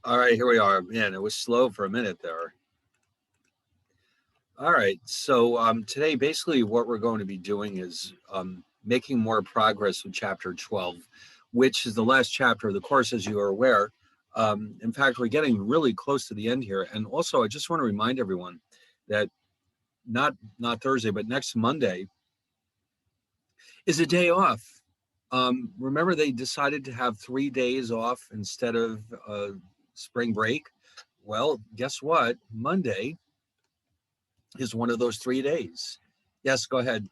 All right, here we are. Man, it was slow for a minute there. All right, so today, basically, what we're going to be doing is making more progress with Chapter 12, which is the last chapter of the course, as you are aware. In fact, we're getting really close to the end here. And also, I just want to remind everyone that not Thursday, but next Monday is a day off. Remember, they decided to have 3 days off instead of spring break. Well, guess what? Monday is one of those 3 days. Yes, go ahead.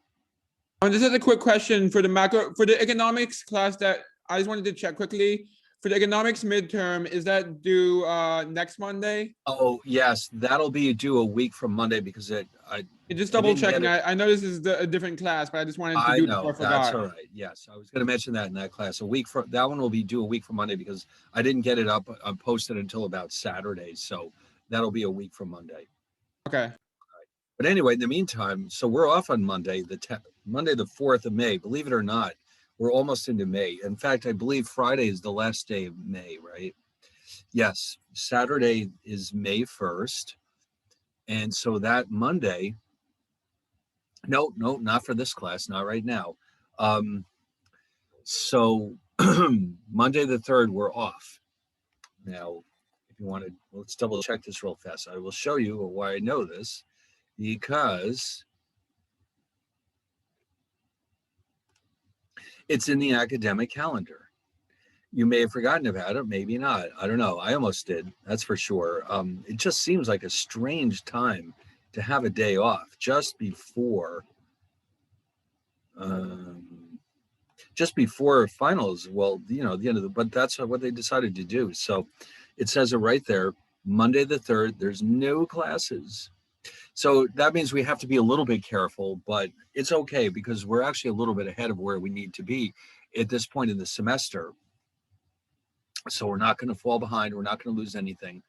This is a quick question for the economics class that I just wanted to check quickly. For the economics midterm, is that due next Monday? Oh, yes, that'll be due a week from Monday because I Just I double didn't get checking. it. I know this is a different class, but I just wanted to I do it before know I that's forgot. all right. Yes, I was going to mention that in that class. A week from that one will be due a week from Monday because I didn't get it up posted until about Saturday. So that'll be a week from Monday. Okay. But anyway, in the meantime, so we're off on Monday, Monday the 4th of May. Believe it or not, we're almost into May. In fact, I believe Friday is the last day of May, right? Yes, Saturday is May 1st. And so that Monday, no, not for this class, not right now. So Monday the 3rd, we're off. Now, if you want to, let's double check this real fast. I will show you why I know this because it's in the academic calendar. You may have forgotten about it, maybe not. I don't know. I almost did. That's for sure. It just seems like a strange time to have a day off um, just before finals. Well, the end of but that's what they decided to do. So it says it right there. Monday the 3rd, there's no classes. So that means we have to be a little bit careful, but it's okay because we're actually a little bit ahead of where we need to be at this point in the semester. So we're not going to fall behind. We're not going to lose anything.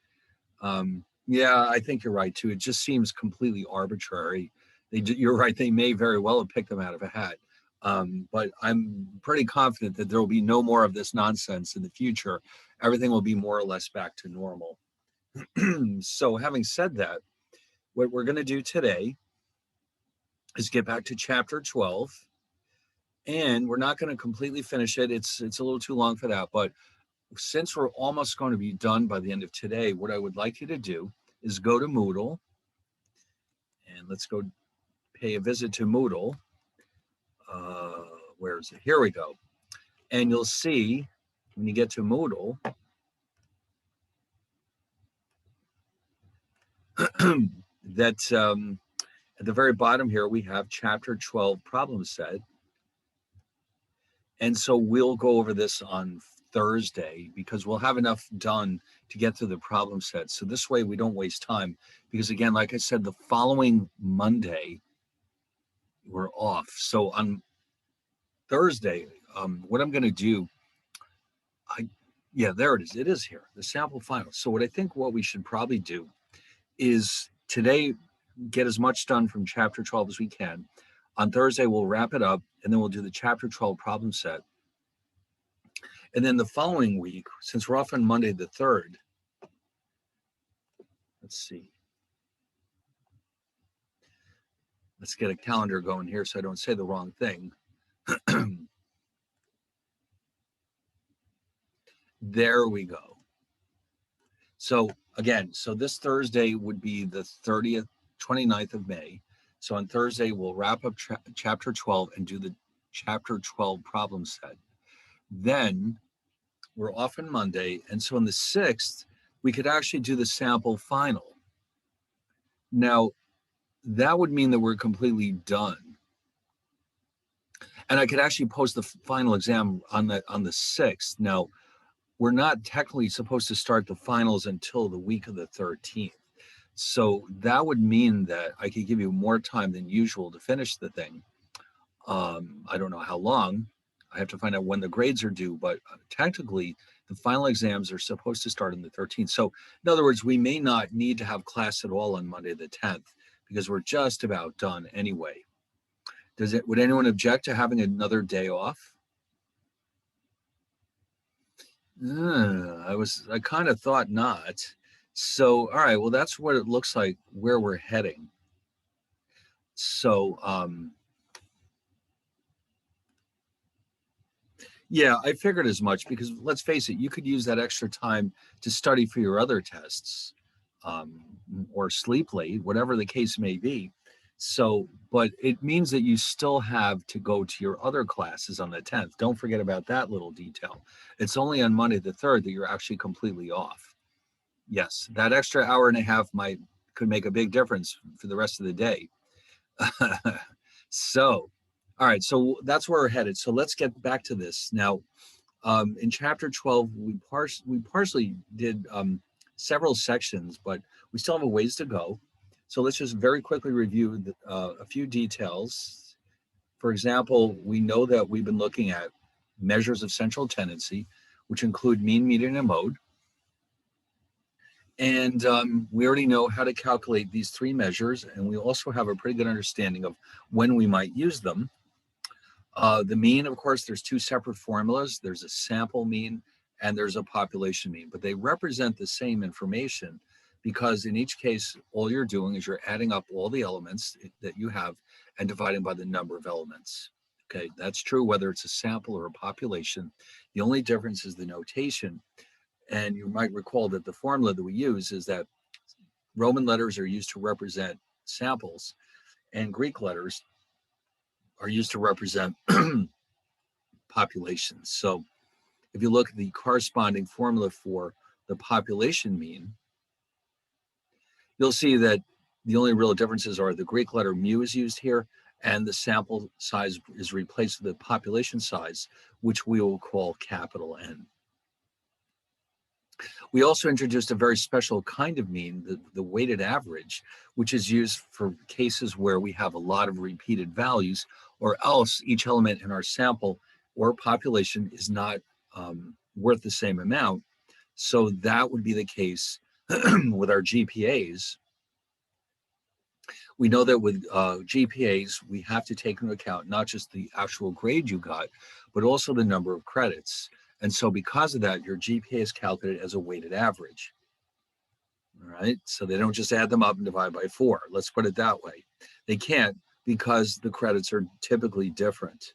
Yeah, I think you're right too. It just seems completely arbitrary. You're right. They may very well have picked them out of a hat. But I'm pretty confident that there will be no more of this nonsense in the future. Everything will be more or less back to normal. So having said that, what we're going to do today is get back to chapter 12. And we're not going to completely finish it. It's a little too long for that, but since we're almost going to be done by the end of today, what I would like you to do is go to Moodle and let's go pay a visit to Moodle. Where is it? Here we go. And you'll see when you get to Moodle that at the very bottom here, we have chapter 12 problem set. And so we'll go over this on Thursday because we'll have enough done to get through the problem set. So this way we don't waste time because again, like I said, the following Monday we're off. So on Thursday, what I'm going to do, yeah, there it is. It is here, the sample final. So what we should probably do is today get as much done from chapter 12 as we can. On Thursday, we'll wrap it up and then we'll do the chapter 12 problem set. And then the following week, since we're off on Monday the 3rd, let's see. Let's get a calendar going here so I don't say the wrong thing. There we go. So again, so this Thursday would be the 30th, 29th of May. So on Thursday, we'll wrap up chapter 12 and do the chapter 12 problem set. Then we're off on Monday. And so on the 6th, we could actually do the sample final. Now, that would mean that we're completely done. And I could actually post the final exam on the 6th. Now, we're not technically supposed to start the finals until the week of the 13th. So that would mean that I could give you more time than usual to finish the thing. I don't know how long. I have to find out when the grades are due, but technically the final exams are supposed to start on the 13th. So in other words, we may not need to have class at all on Monday the 10th because we're just about done anyway. Would anyone object to having another day off? I kind of thought not. So, all right, well, that's what it looks like where we're heading. So, yeah, I figured as much because let's face it, you could use that extra time to study for your other tests, um, or sleep late, whatever the case may be. So, but it means that you still have to go to your other classes on the 10th. Don't forget about that little detail. It's only on Monday the 3rd that you're actually completely off. Yes, that extra hour and a half could make a big difference for the rest of the day. So, all right, so that's where we're headed. So let's get back to this now. In chapter 12, we partially did several sections, but we still have a ways to go. So let's just very quickly review a few details. For example, we know that we've been looking at measures of central tendency, which include mean, median, and mode. And we already know how to calculate these three measures, and we also have a pretty good understanding of when we might use them. The mean, of course, there's two separate formulas. There's a sample mean and there's a population mean, but they represent the same information because in each case, all you're doing is you're adding up all the elements that you have and dividing by the number of elements. Okay, that's true whether it's a sample or a population. The only difference is the notation. And you might recall that the formula that we use is that Roman letters are used to represent samples and Greek letters are used to represent populations. So if you look at the corresponding formula for the population mean, you'll see that the only real differences are the Greek letter mu is used here and the sample size is replaced with the population size, which we will call capital N. We also introduced a very special kind of mean, the weighted average, which is used for cases where we have a lot of repeated values, or else each element in our sample or population is not worth the same amount. So that would be the case with our GPAs. We know that with GPAs, we have to take into account not just the actual grade you got, but also the number of credits. And so because of that, your GPA is calculated as a weighted average. All right, so they don't just add them up and divide by 4. Let's put it that way. They can't because the credits are typically different.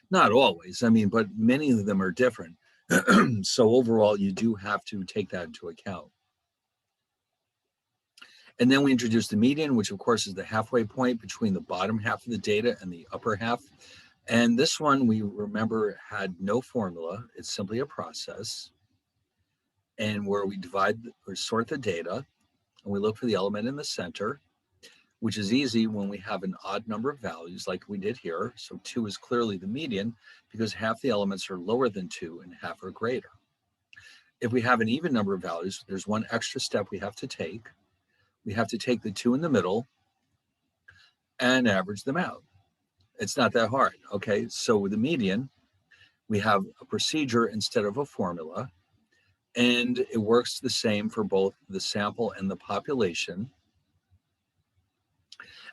Not always, I mean, but many of them are different. So overall, you do have to take that into account. And then we introduced the median, which of course is the halfway point between the bottom half of the data and the upper half. And this one, we remember, had no formula. It's simply a process. And where we divide or sort the data, and we look for the element in the center, which is easy when we have an odd number of values like we did here. So 2 is clearly the median because half the elements are lower than 2 and half are greater. If we have an even number of values, there's one extra step we have to take. We have to take the 2 in the middle and average them out. It's not that hard, okay? So with the median, we have a procedure instead of a formula, and it works the same for both the sample and the population.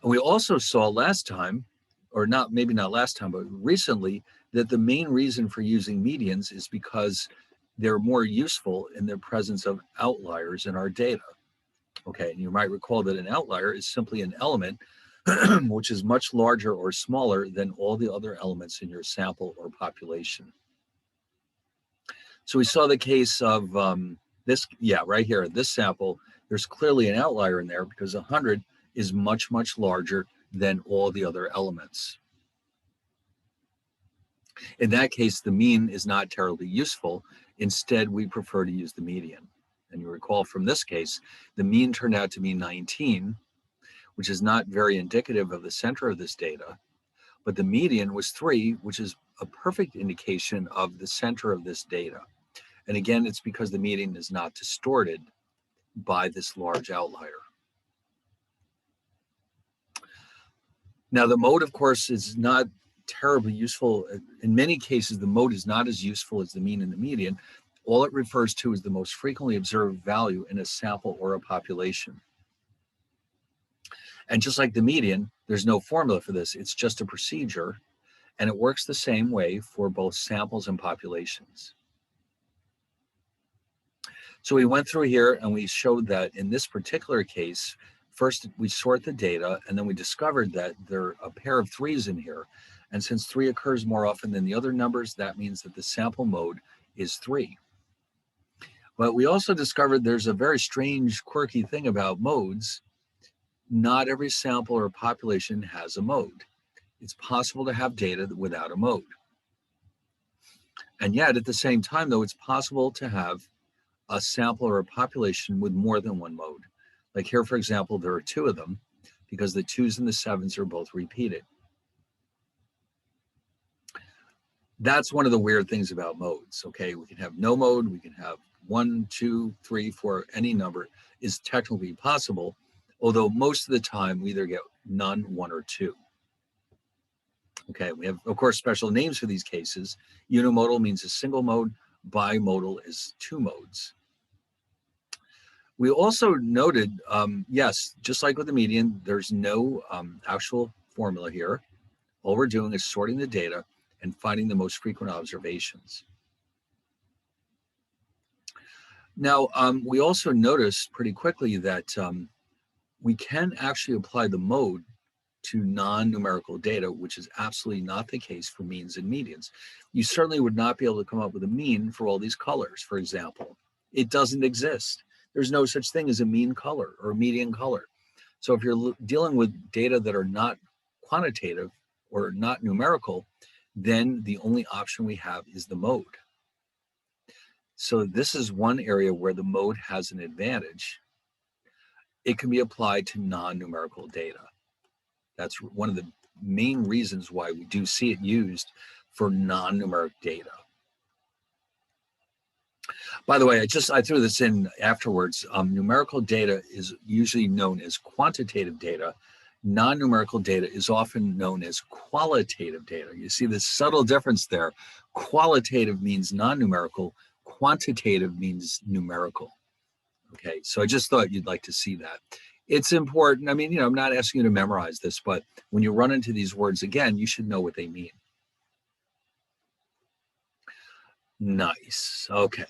And we also saw last time, or not, maybe not last time, but recently, that the main reason for using medians is because they're more useful in the presence of outliers in our data. Okay, and you might recall that an outlier is simply an element which is much larger or smaller than all the other elements in your sample or population. So we saw the case of this, yeah, right here, this sample, there's clearly an outlier in there because 100 is much, much larger than all the other elements. In that case, the mean is not terribly useful. Instead, we prefer to use the median. And you recall from this case, the mean turned out to be 19, which is not very indicative of the center of this data, but the median was 3, which is a perfect indication of the center of this data. And again, it's because the median is not distorted by this large outlier. Now, the mode, of course, is not terribly useful. In many cases, the mode is not as useful as the mean and the median. All it refers to is the most frequently observed value in a sample or a population. And just like the median, there's no formula for this. It's just a procedure, and it works the same way for both samples and populations. So we went through here and we showed that in this particular case, first we sort the data, and then we discovered that there are a pair of threes in here. And since 3 occurs more often than the other numbers, that means that the sample mode is 3. But we also discovered there's a very strange, quirky thing about modes. Not every sample or population has a mode. It's possible to have data without a mode. And yet, at the same time, though, it's possible to have a sample or a population with more than one mode. Like here, for example, there are 2 of them because the 2s and the 7s are both repeated. That's one of the weird things about modes, okay? We can have no mode, we can have 1, 2, 3, 4, any number is technically possible, although most of the time we either get none, 1, or 2. Okay, we have, of course, special names for these cases. Unimodal means a single mode, bimodal is 2 modes. We also noted, yes, just like with the median, there's no actual formula here. All we're doing is sorting the data and finding the most frequent observations. Now, we also noticed pretty quickly that we can actually apply the mode to non-numerical data, which is absolutely not the case for means and medians. You certainly would not be able to come up with a mean for all these colors, for example. It doesn't exist. There's no such thing as a mean color or a median color. So if you're dealing with data that are not quantitative or not numerical, then the only option we have is the mode. So this is one area where the mode has an advantage. It can be applied to non-numerical data. That's one of the main reasons why we do see it used for non-numeric data. By the way, I threw this in afterwards. Numerical data is usually known as quantitative data. Non-numerical data is often known as qualitative data. You see this subtle difference there. Qualitative means non-numerical, quantitative means numerical. Okay, so I just thought you'd like to see that. It's important. I mean, I'm not asking you to memorize this, but when you run into these words again, you should know what they mean. Nice. Okay.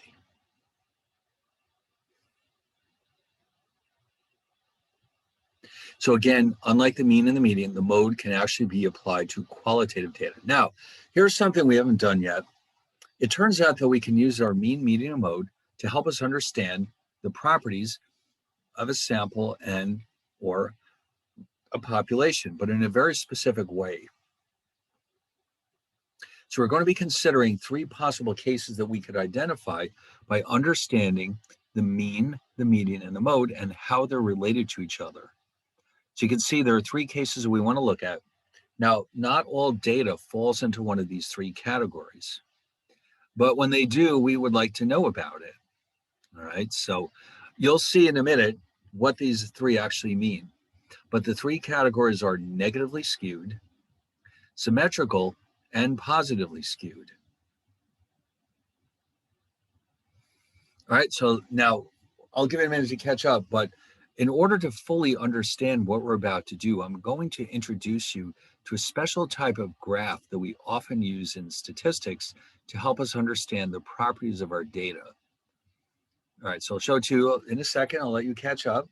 So again, unlike the mean and the median, the mode can actually be applied to qualitative data. Now, here's something we haven't done yet. It turns out that we can use our mean, median, and mode to help us understand the properties of a sample and or a population, but in a very specific way. So we're going to be considering 3 possible cases that we could identify by understanding the mean, the median, and the mode and how they're related to each other. So you can see there are 3 cases that we want to look at. Now, not all data falls into one of these 3 categories, but when they do, we would like to know about it. All right, so you'll see in a minute what these 3 actually mean. But the 3 categories are negatively skewed, symmetrical, and positively skewed. All right, so now I'll give it a minute to catch up, but in order to fully understand what we're about to do, I'm going to introduce you to a special type of graph that we often use in statistics to help us understand the properties of our data. All right, so I'll show it to you in a second. I'll let you catch up.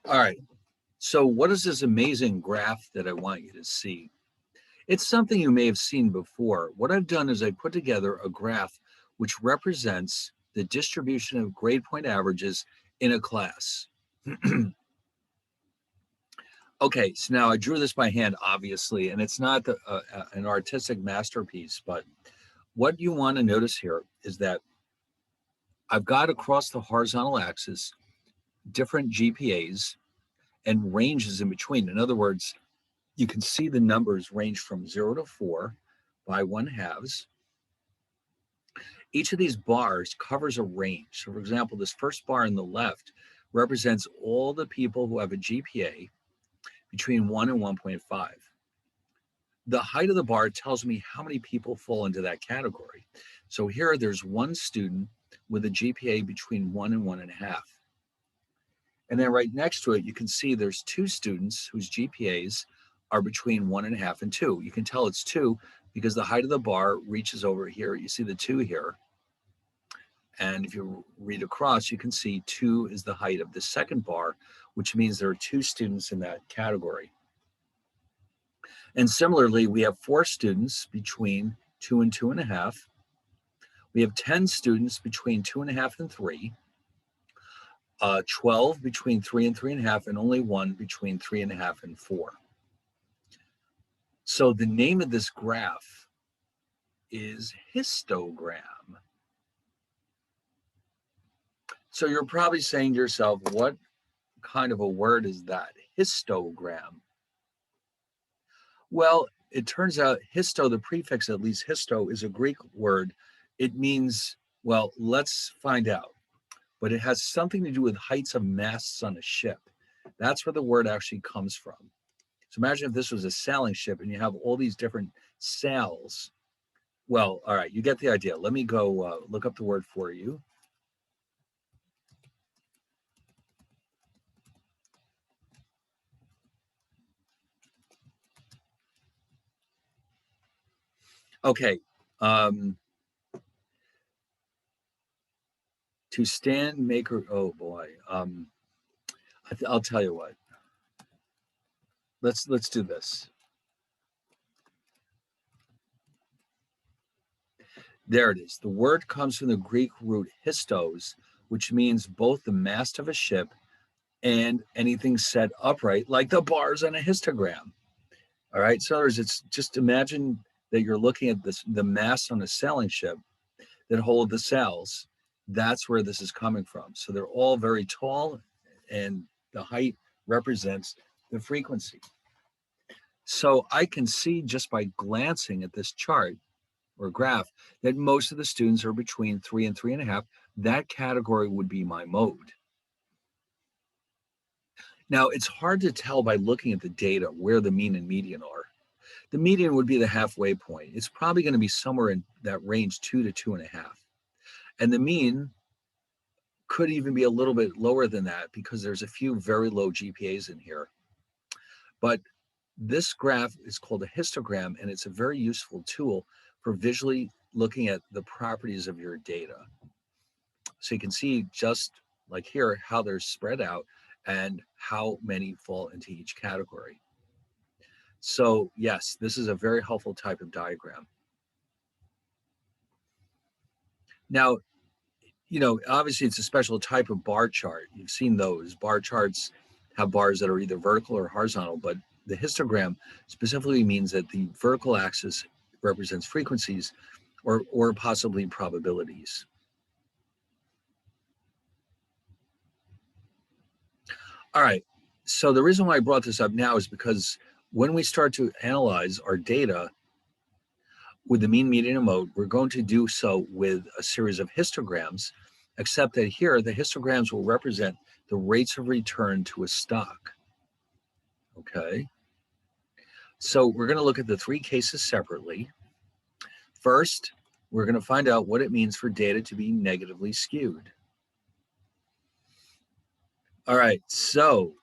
All right, so what is this amazing graph that I want you to see? It's something you may have seen before. What I've done is I put together a graph which represents the distribution of grade point averages in a class. Okay, so now I drew this by hand, obviously, and it's not an artistic masterpiece, but what you want to notice here is that I've got across the horizontal axis different GPAs and ranges in between. In other words, you can see the numbers range from 0 to 4 by 1/2. Each of these bars covers a range. So for example, this first bar on the left represents all the people who have a GPA between 1 and 1.5. The height of the bar tells me how many people fall into that category. So here there's one student with a GPA between 1 and 1.5. And then right next to it, you can see there's two students whose GPAs are between 1.5 and 2. You can tell it's 2 because the height of the bar reaches over here. You see the 2 here. And if you read across, you can see 2 is the height of the second bar, which means there are 2 students in that category. And similarly, we have 4 students between 2 and 2.5. We have 10 students between 2.5 and 3. 12 between 3 and 3.5, and only 1 between 3.5 and 4. So the name of this graph is histogram. So you're probably saying to yourself, what kind of a word is that? Histogram. Well, it turns out histo, the prefix at least histo, is a Greek word. It means, well, let's find out. But it has something to do with heights of masts on a ship. That's where the word actually comes from. So imagine if this was a sailing ship and you have all these different sails. Well, all right, you get the idea. Let me go look up the word for you. Okay. To stand, make, or, oh boy. I'll tell you what. Let's do this. There it is. The word comes from the Greek root histos, which means both the mast of a ship and anything set upright, like the bars on a histogram. All right. So it's just imagine that you're looking at the mast on a sailing ship that hold the sails. That's where this is coming from. So they're all very tall, and the height represents the frequency. So I can see just by glancing at this chart or graph that most of the students are between 3 and 3.5. That category would be my mode. Now, it's hard to tell by looking at the data where the mean and median are. The median would be the halfway point. It's probably going to be somewhere in that range 2 to 2.5. And the mean could even be a little bit lower than that because there's a few very low GPAs in here. But this graph is called a histogram, and it's a very useful tool for visually looking at the properties of your data. So you can see just like here, how they're spread out and how many fall into each category. So yes, this is a very helpful type of diagram. Now, you know, obviously it's a special type of bar chart. You've seen those. Bar charts have bars that are either vertical or horizontal, but the histogram specifically means that the vertical axis represents frequencies or possibly probabilities. All right, so the reason why I brought this up now is because when we start to analyze our data with the mean, median, and mode, we're going to do so with a series of histograms, except that here the histograms will represent the rates of return to a stock. Okay, so we're going to look at the 3 cases separately. First, we're going to find out what it means for data to be negatively skewed. All right, so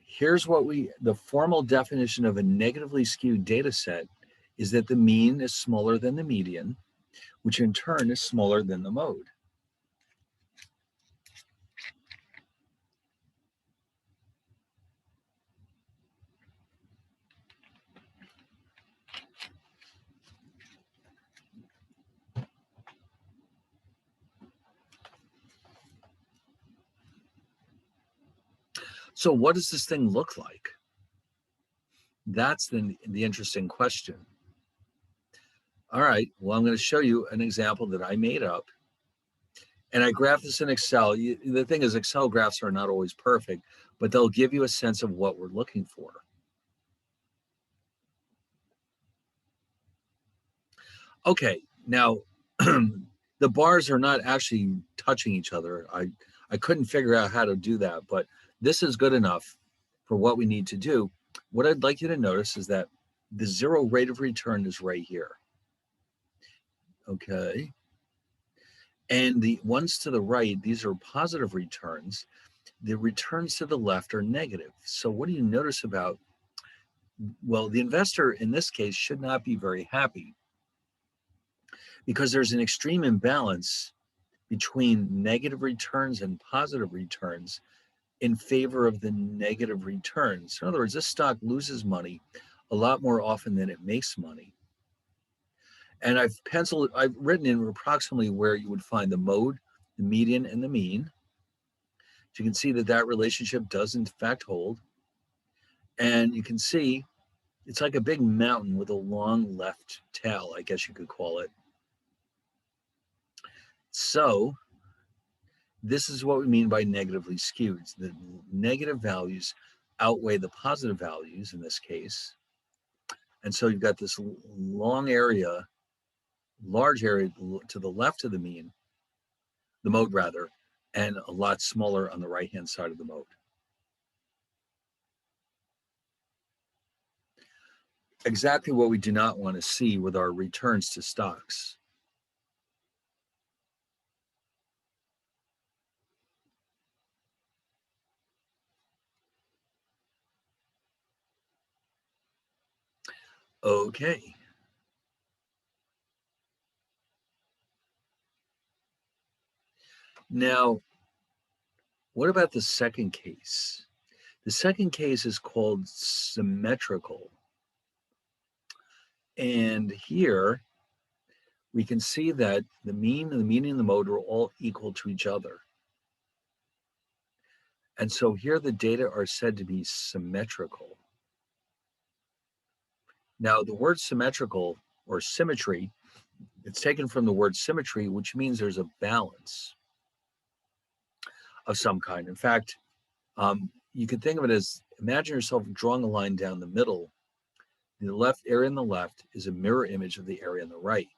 here's what the formal definition of a negatively skewed data set is that the mean is smaller than the median, which in turn is smaller than the mode. So what does this thing look like? That's the interesting question. All right, well, I'm going to show you an example that I made up. And I graphed this in Excel. The thing is, Excel graphs are not always perfect, but they'll give you a sense of what we're looking for. Okay, now the bars are not actually touching each other. I couldn't figure out how to do that, but this is good enough for what we need to do. what I'd like you to notice is that the zero rate of return is right here. Okay. And the ones to the right, these are positive returns. The returns to the left are negative. So what do you notice about, well, the investor in this case should not be very happy because there's an extreme imbalance between negative returns and positive returns in favor of the negative returns. In other words, this stock loses money a lot more often than it makes money. And I've written in approximately where you would find the mode, the median, and the mean. So you can see that that relationship does in fact hold. And you can see it's like a big mountain with a long left tail, I guess you could call it. So this is what we mean by negatively skewed. The negative values outweigh the positive values in this case. And so you've got this large area to the left of the mean, the mode rather, and a lot smaller on the right-hand side of the mode. Exactly what we do not want to see with our returns to stocks. Okay. Now, what about the second case? The second case is called symmetrical. And here we can see that the mean and the median and the mode are all equal to each other. And so here the data are said to be symmetrical. Now, the word symmetrical or symmetry, it's taken from the word symmetry, which means there's a balance of some kind. In fact, you could think of it as, imagine yourself drawing a line down the middle. The left area on the left is a mirror image of the area on the right.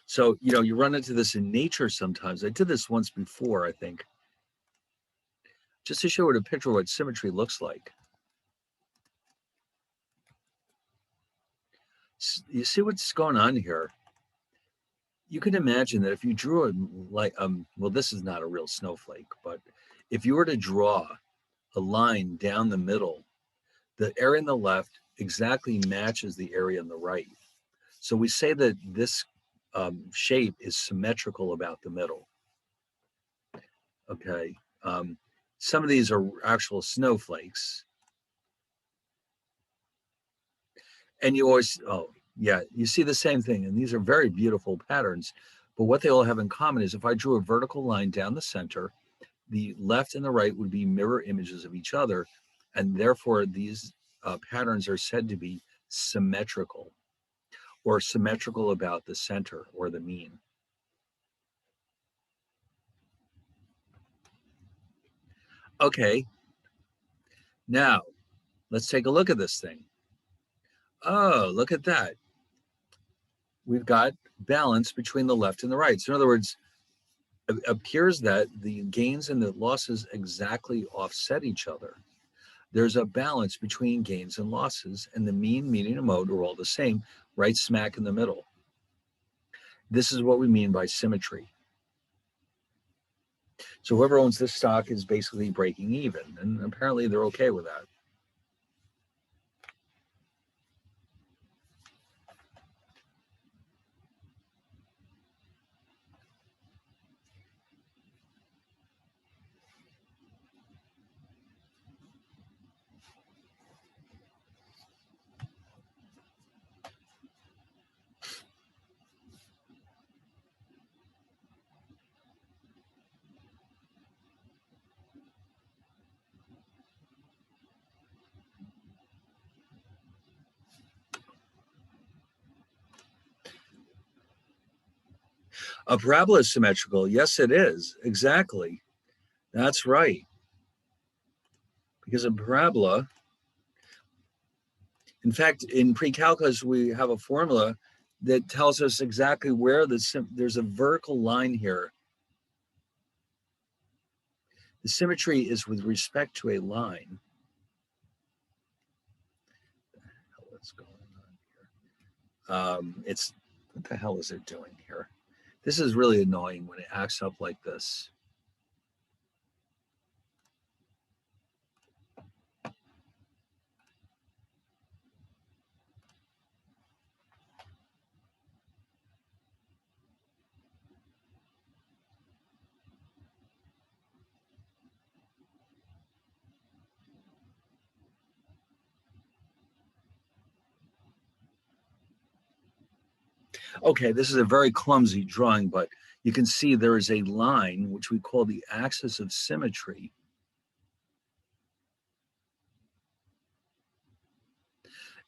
So, you run into this in nature sometimes. I did this once before, I think, just to show what a picture of what symmetry looks like. You see what's going on here? You can imagine that if you drew well, this is not a real snowflake, but if you were to draw a line down the middle, the area on the left exactly matches the area on the right. So we say that this shape is symmetrical about the middle. Okay. Some of these are actual snowflakes. And you always, you see the same thing. And these are very beautiful patterns. But what they all have in common is if I drew a vertical line down the center, the left and the right would be mirror images of each other. And therefore, these patterns are said to be symmetrical or symmetrical about the center or the mean. Okay. Now, let's take a look at this thing. Oh, look at that. We've got balance between the left and the right. So in other words, it appears that the gains and the losses exactly offset each other. There's a balance between gains and losses, and the mean, median, and mode are all the same, right smack in the middle. This is what we mean by symmetry. So whoever owns this stock is basically breaking even, and apparently they're okay with that. A parabola is symmetrical. Yes, it is. Exactly. That's right. Because a parabola, in fact, in pre-calculus, we have a formula that tells us exactly where there's a vertical line here The symmetry is with respect to a line. What's going on here? It's, what the hell is it doing here? This is really annoying when it acts up like this. Okay, this is a very clumsy drawing, but you can see there is a line, which we call the axis of symmetry.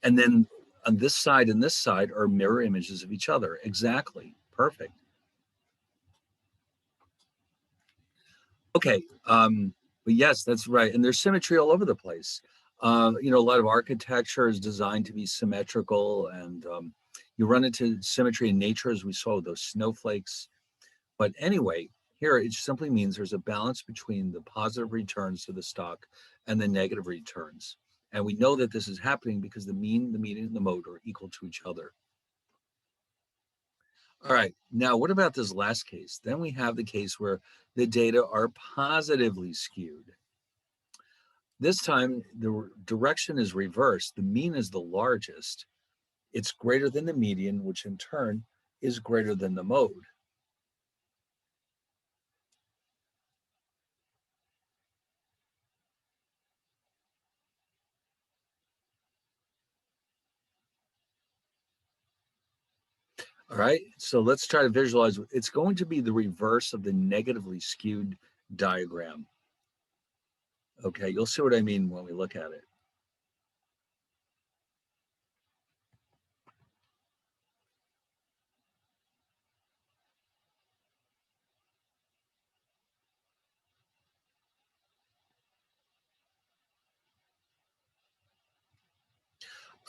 And then on this side and this side are mirror images of each other. Exactly, perfect. Okay, but yes, that's right. And there's symmetry all over the place. You know, a lot of architecture is designed to be symmetrical, and you run into symmetry in nature, as we saw with those snowflakes. But anyway, here it simply means there's a balance between the positive returns to the stock and the negative returns. And we know that this is happening because the mean, the median, and the mode are equal to each other. All right, now what about this last case? Then we have the case where the data are positively skewed. This time, the direction is reversed. The mean is the largest. It's greater than the median, which in turn is greater than the mode. All right, so let's try to visualize. It's going to be the reverse of the negatively skewed diagram. Okay, you'll see what I mean when we look at it.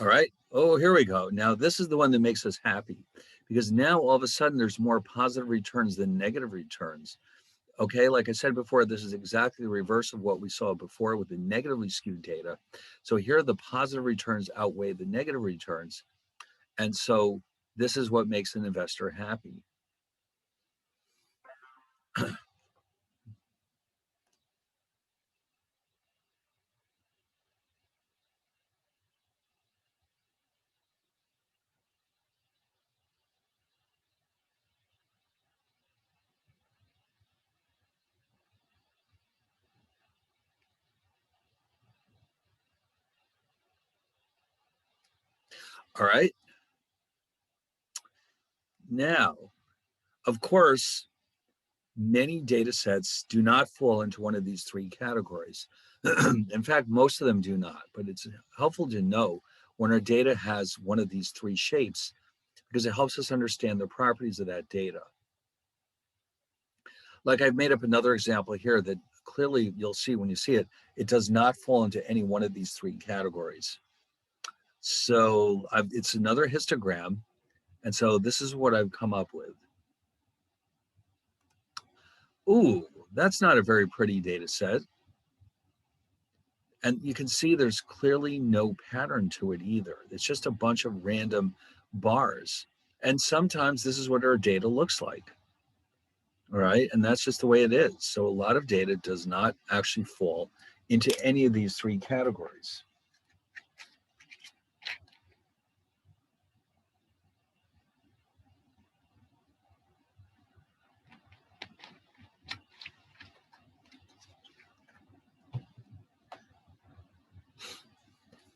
All right, oh, here we go. Now this is the one that makes us happy, because now all of a sudden there's more positive returns than negative returns. Okay, like I said before, this is exactly the reverse of what we saw before with the negatively skewed data. So here the positive returns outweigh the negative returns. And so this is what makes an investor happy. All right. Now, of course, many data sets do not fall into one of these three categories. In fact, most of them do not, but it's helpful to know when our data has one of these three shapes because it helps us understand the properties of that data. Like I've made up another example here that clearly you'll see when you see it, it does not fall into any one of these three categories. So it's another histogram. And so this is what I've come up with. Ooh, that's not a very pretty data set. And you can see there's clearly no pattern to it either. It's just a bunch of random bars. And sometimes this is what our data looks like. All right. And that's just the way it is. So a lot of data does not actually fall into any of these three categories.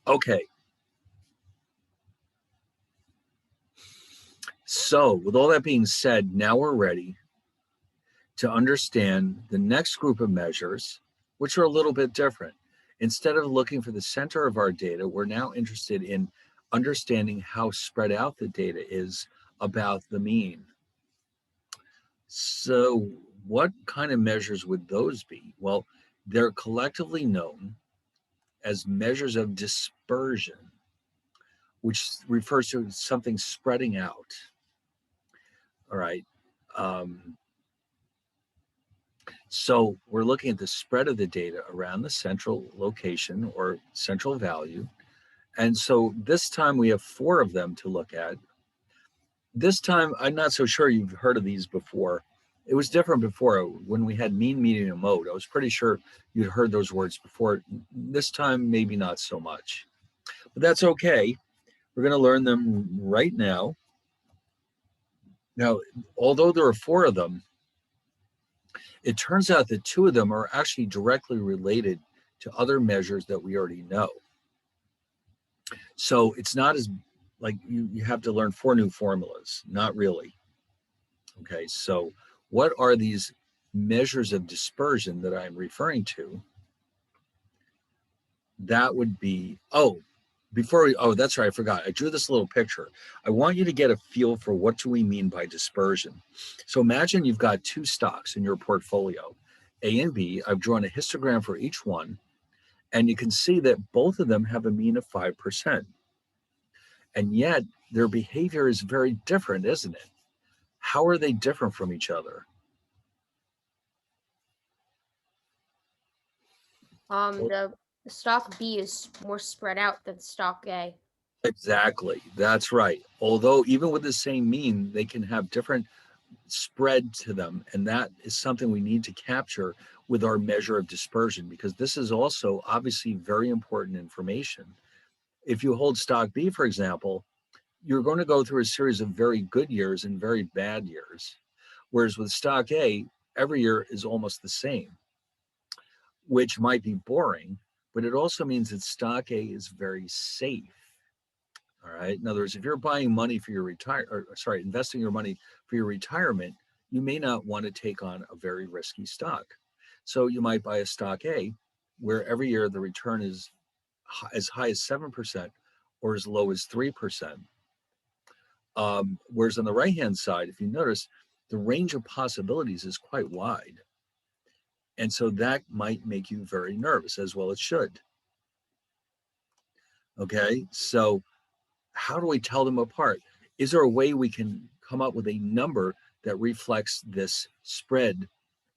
Okay. So with all that being said, now we're ready to understand the next group of measures, which are a little bit different. Instead of looking for the center of our data, we're now interested in understanding how spread out the data is about the mean. So what kind of measures would those be? Well, they're collectively known as measures of dispersion, which refers to something spreading out. All right. So we're looking at the spread of the data around the central location or central value. And so this time we have 4 of them to look at. This time, I'm not so sure you've heard of these before. It was different before when we had mean, median, and mode. I was pretty sure you'd heard those words before. This time, maybe not so much, but that's okay. We're going to learn them right now. Now, although there are 4 of them, it turns out that 2 of them are actually directly related to other measures that we already know. So it's not as like you have to learn 4 new formulas, not really. Okay, so what are these measures of dispersion that I'm referring to? That would be, that's right, I forgot. I drew this little picture. I want you to get a feel for what do we mean by dispersion. So imagine you've got 2 stocks in your portfolio, A and B. I've drawn a histogram for each one, and you can see that both of them have a mean of 5%. And yet their behavior is very different, isn't it? How are they different from each other? The stock B is more spread out than stock A. Exactly. That's right. Although even with the same mean, they can have different spread to them. And that is something we need to capture with our measure of dispersion, because this is also obviously very important information. If you hold stock B, for example, you're going to go through a series of very good years and very bad years. Whereas with stock A, every year is almost the same, which might be boring, but it also means that stock A is very safe. All right. In other words, if you're buying money for your investing your money for your retirement, you may not want to take on a very risky stock. So you might buy a stock A where every year the return is as high as 7% or as low as 3%. Whereas on the right-hand side, if you notice, the range of possibilities is quite wide. And so that might make you very nervous, as well it should. Okay, so how do we tell them apart? Is there a way we can come up with a number that reflects this spread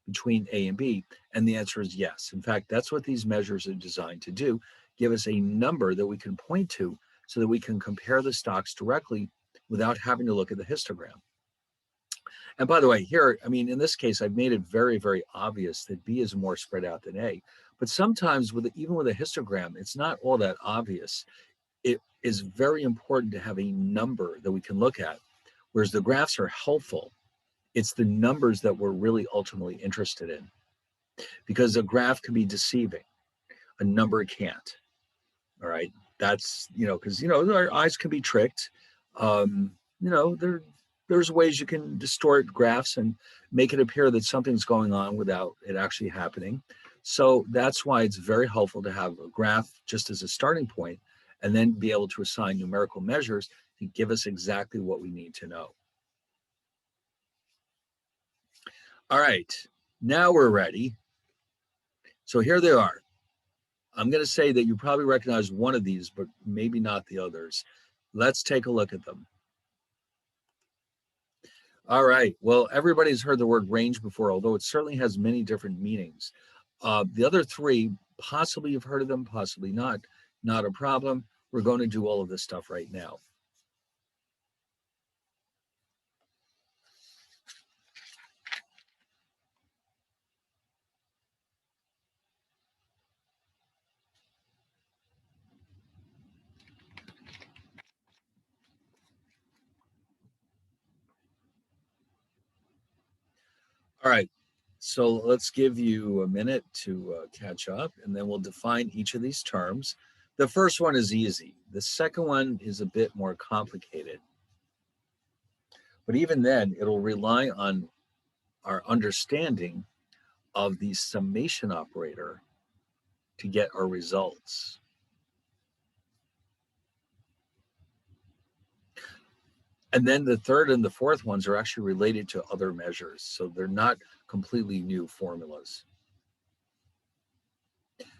between A and B? And the answer is yes. In fact, that's what these measures are designed to do. Give us a number that we can point to so that we can compare the stocks directly without having to look at the histogram. And by the way, here, I mean, in this case, I've made it very, very obvious that B is more spread out than A. But sometimes even with a histogram, it's not all that obvious. It is very important to have a number that we can look at. Whereas the graphs are helpful, it's the numbers that we're really ultimately interested in. Because a graph can be deceiving, a number can't. All right, that's, because, our eyes can be tricked. There's ways you can distort graphs and make it appear that something's going on without it actually happening. So that's why it's very helpful to have a graph just as a starting point, and then be able to assign numerical measures to give us exactly what we need to know. All right, now we're ready. So here they are. I'm going to say that you probably recognize one of these, but maybe not the others. Let's take a look at them. All right, well, everybody's heard the word range before, although it certainly has many different meanings. The other 3, possibly you've heard of them, possibly not a problem. We're going to do all of this stuff right now. All right, so let's give you a minute to catch up, and then we'll define each of these terms. The first one is easy. The second one is a bit more complicated. But even then, it'll rely on our understanding of the summation operator to get our results. And then the third and the fourth ones are actually related to other measures. So they're not completely new formulas.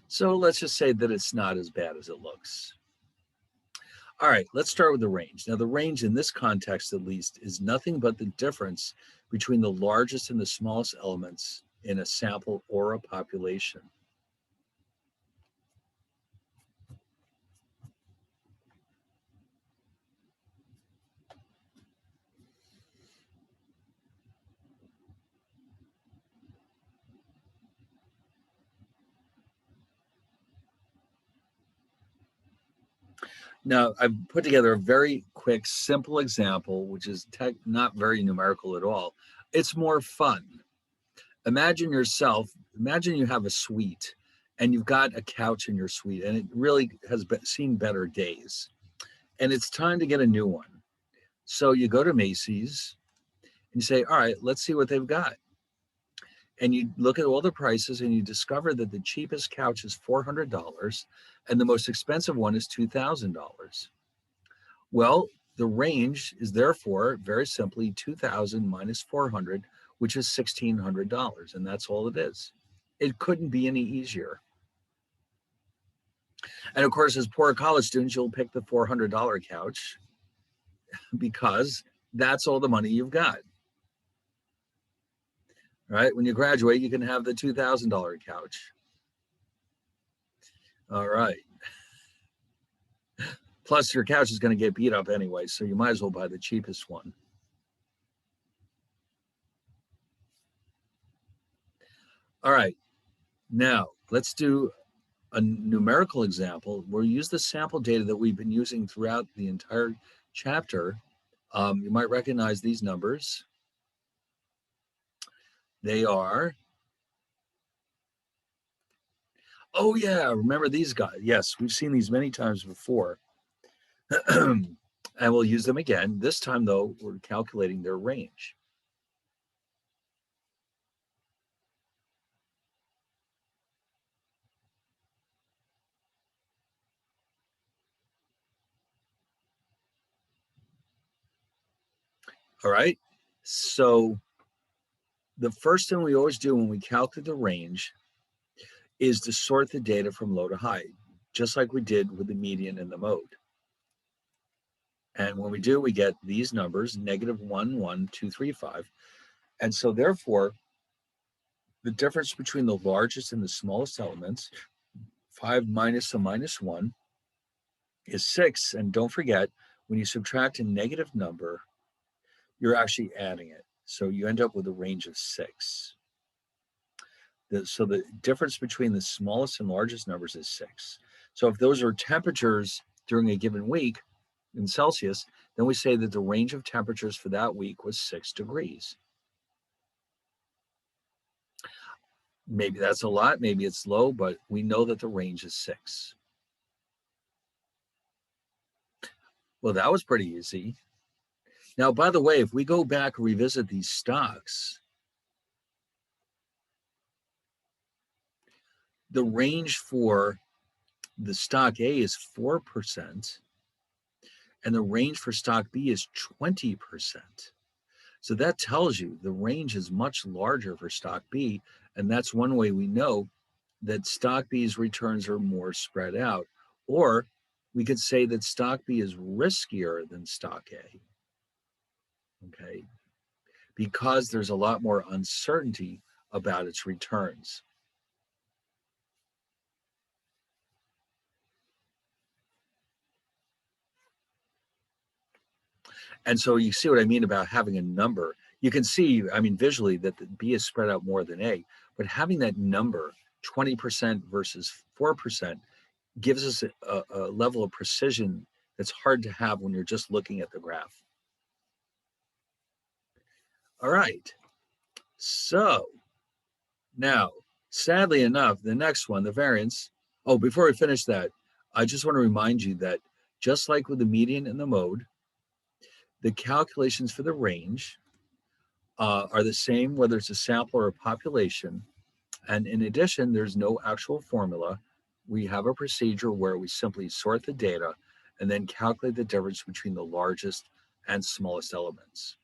So let's just say that it's not as bad as it looks. All right, let's start with the range. Now the range in this context, at least, is nothing but the difference between the largest and the smallest elements in a sample or a population. Now, I've put together a very quick, simple example, which is not very numerical at all. It's more fun. Imagine you have a suite and you've got a couch in your suite and it really has seen better days. And it's time to get a new one. So you go to Macy's and you say, all right, let's see what they've got. And you look at all the prices and you discover that the cheapest couch is $400 and the most expensive one is $2,000. Well, the range is therefore very simply 2,000 minus 400, which is $1,600. And that's all it is. It couldn't be any easier. And of course, as poor college students, you'll pick the $400 couch because that's all the money you've got. Right? When you graduate, you can have the $2,000 couch. All right. Plus, your couch is going to get beat up anyway, so you might as well buy the cheapest one. All right. Now, let's do a numerical example. We'll use the sample data that we've been using throughout the entire chapter. You might recognize these numbers. They are, oh yeah, remember these guys. Yes, we've seen these many times before. And we'll use them again. This time though, we're calculating their range. All right, so the first thing we always do when we calculate the range is to sort the data from low to high, just like we did with the median and the mode. And when we do, we get these numbers, -1, 1, 2, 3, 5. And so therefore, the difference between the largest and the smallest elements, 5 minus a minus 1, is 6. And don't forget, when you subtract a negative number, you're actually adding it. So you end up with a range of 6. So the difference between the smallest and largest numbers is 6. So if those are temperatures during a given week in Celsius, then we say that the range of temperatures for that week was 6 degrees. Maybe that's a lot, maybe it's low, but we know that the range is 6. Well, that was pretty easy. Now, by the way, if we go back and revisit these stocks, the range for the stock A is 4%, and the range for stock B is 20%. So that tells you the range is much larger for stock B, and that's one way we know that stock B's returns are more spread out. Or we could say that stock B is riskier than stock A, okay? Because there's a lot more uncertainty about its returns. And so you see what I mean about having a number. You can see, I mean, visually that the B is spread out more than A, but having that number, 20% versus 4%, gives us a level of precision that's hard to have when you're just looking at the graph. All right, so now, sadly enough, the next one, the variance. Oh, before we finish that, I just want to remind you that just like with the median and the mode, the calculations for the range are the same whether it's a sample or a population. And in addition, there's no actual formula. We have a procedure where we simply sort the data and then calculate the difference between the largest and smallest elements.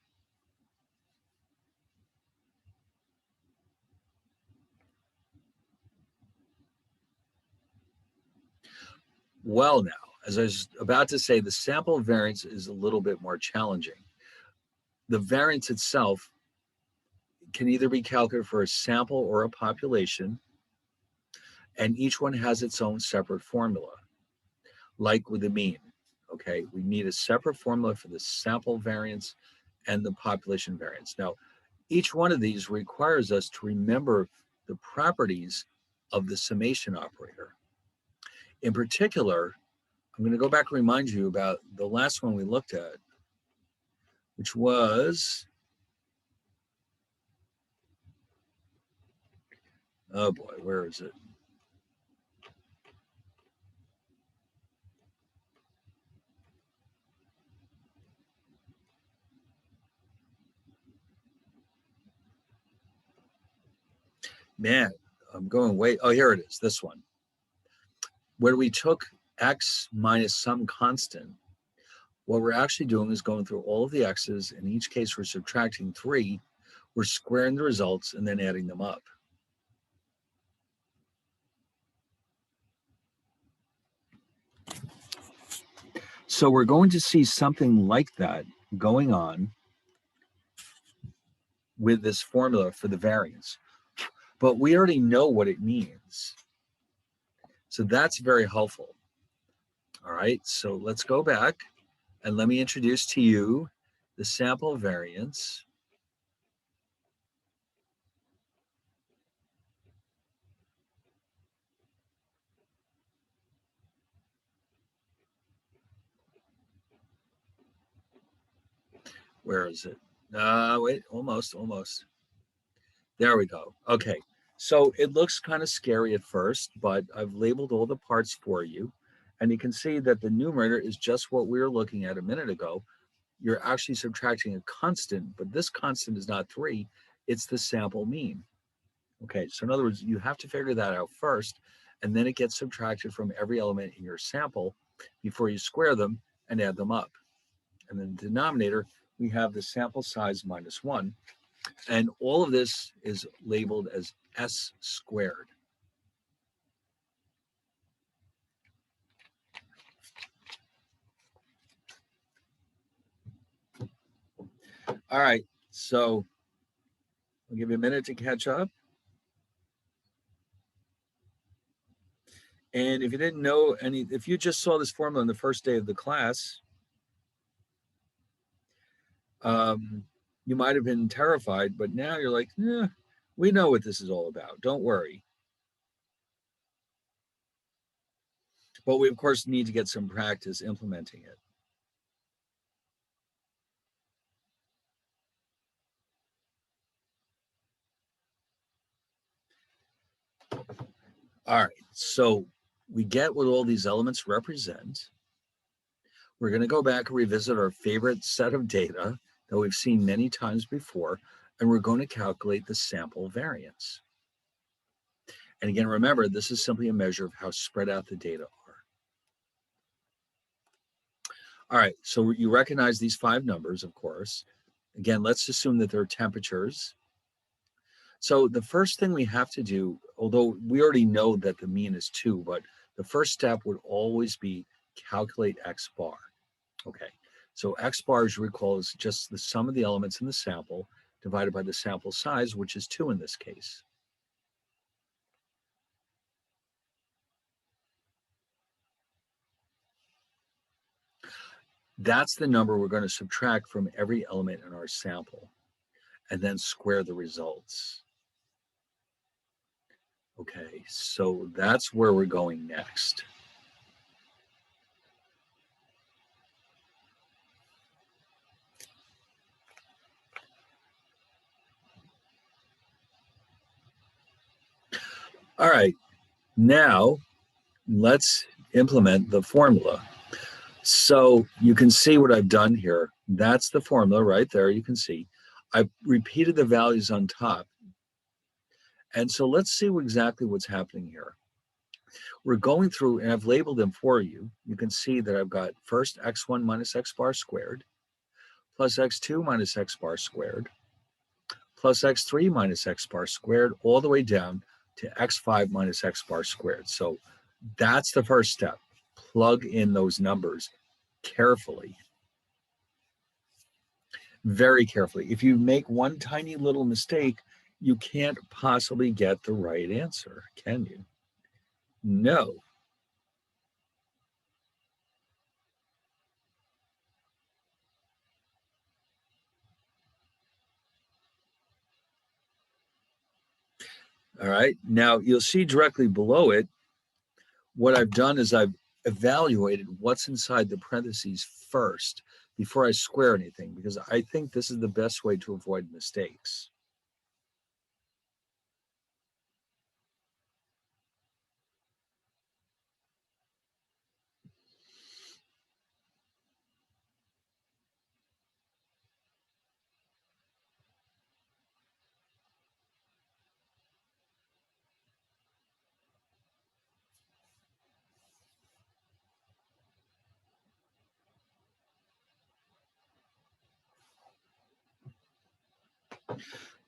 Well, now, as I was about to say, the sample variance is a little bit more challenging. The variance itself can either be calculated for a sample or a population, and each one has its own separate formula, like with the mean. Okay, we need a separate formula for the sample variance and the population variance. Now, each one of these requires us to remember the properties of the summation operator. In particular, I'm going to go back and remind you about the last one we looked at, which was, oh boy, where is it? Man, I'm going way, oh, here it is, this one. Where we took x minus some constant, what we're actually doing is going through all of the x's. In each case, we're subtracting 3. We're squaring the results and then adding them up. So we're going to see something like that going on with this formula for the variance. But we already know what it means. So that's very helpful. All right, so let's go back and let me introduce to you the sample variance. Where is it? Wait, almost. There we go. Okay, so it looks kind of scary at first, but I've labeled all the parts for you. And you can see that the numerator is just what we were looking at a minute ago. You're actually subtracting a constant, but this constant is not 3, it's the sample mean. Okay, so in other words, you have to figure that out first, and then it gets subtracted from every element in your sample before you square them and add them up. And then the denominator, we have the sample size minus 1. And all of this is labeled as S squared. All right, so I'll give you a minute to catch up. And if you didn't know if you just saw this formula on the first day of the class, you might have been terrified, but now you're like, yeah, we know what this is all about. Don't worry. But we, of course, need to get some practice implementing it. All right, so we get what all these elements represent. We're going to go back and revisit our favorite set of data that we've seen many times before, and we're going to calculate the sample variance. And again, remember, this is simply a measure of how spread out the data are. All right, so you recognize these 5 numbers, of course. Again, let's assume that they're temperatures. So the first thing we have to do, although we already know that the mean is 2, but the first step would always be calculate X bar. Okay, so X bar, as you recall, is just the sum of the elements in the sample divided by the sample size, which is 2 in this case. That's the number we're going to subtract from every element in our sample and then square the results. Okay, so that's where we're going next. All right, now let's implement the formula. So you can see what I've done here. That's the formula right there. You can see I've repeated the values on top. And so let's see exactly what's happening here. We're going through, and I've labeled them for you. You can see that I've got first x1 minus x bar squared, plus x2 minus x bar squared, plus x3 minus x bar squared, all the way down to x5 minus x bar squared. So that's the first step. Plug in those numbers carefully. very carefully. If you make one tiny little mistake, you can't possibly get the right answer, can you? No. All right, now you'll see directly below it, what I've done is I've evaluated what's inside the parentheses first before I square anything, because I think this is the best way to avoid mistakes.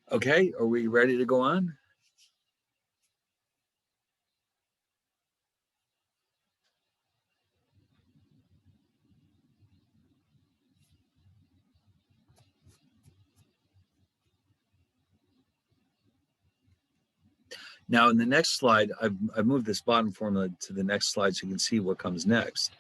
Okay, are we ready to go on? Now in the next slide, I've moved this bottom formula to the next slide so you can see what comes next.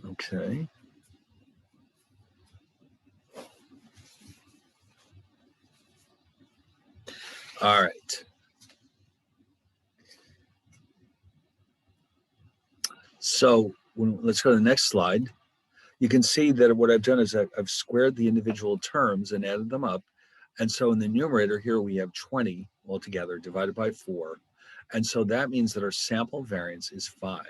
Okay. All right. So let's go to the next slide. You can see that what I've done is I've squared the individual terms and added them up. And so in the numerator here, we have 20 altogether divided by 4. And so that means that our sample variance is 5.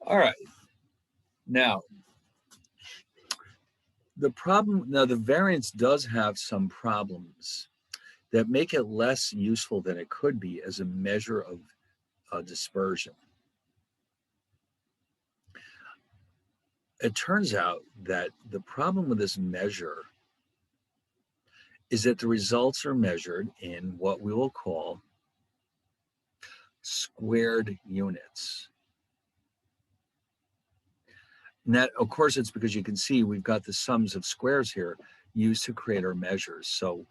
All right. Now, the variance does have some problems that make it less useful than it could be as a measure of dispersion. It turns out that the problem with this measure is that the results are measured in what we will call squared units. And that, of course, it's because you can see we've got the sums of squares here used to create our measures. So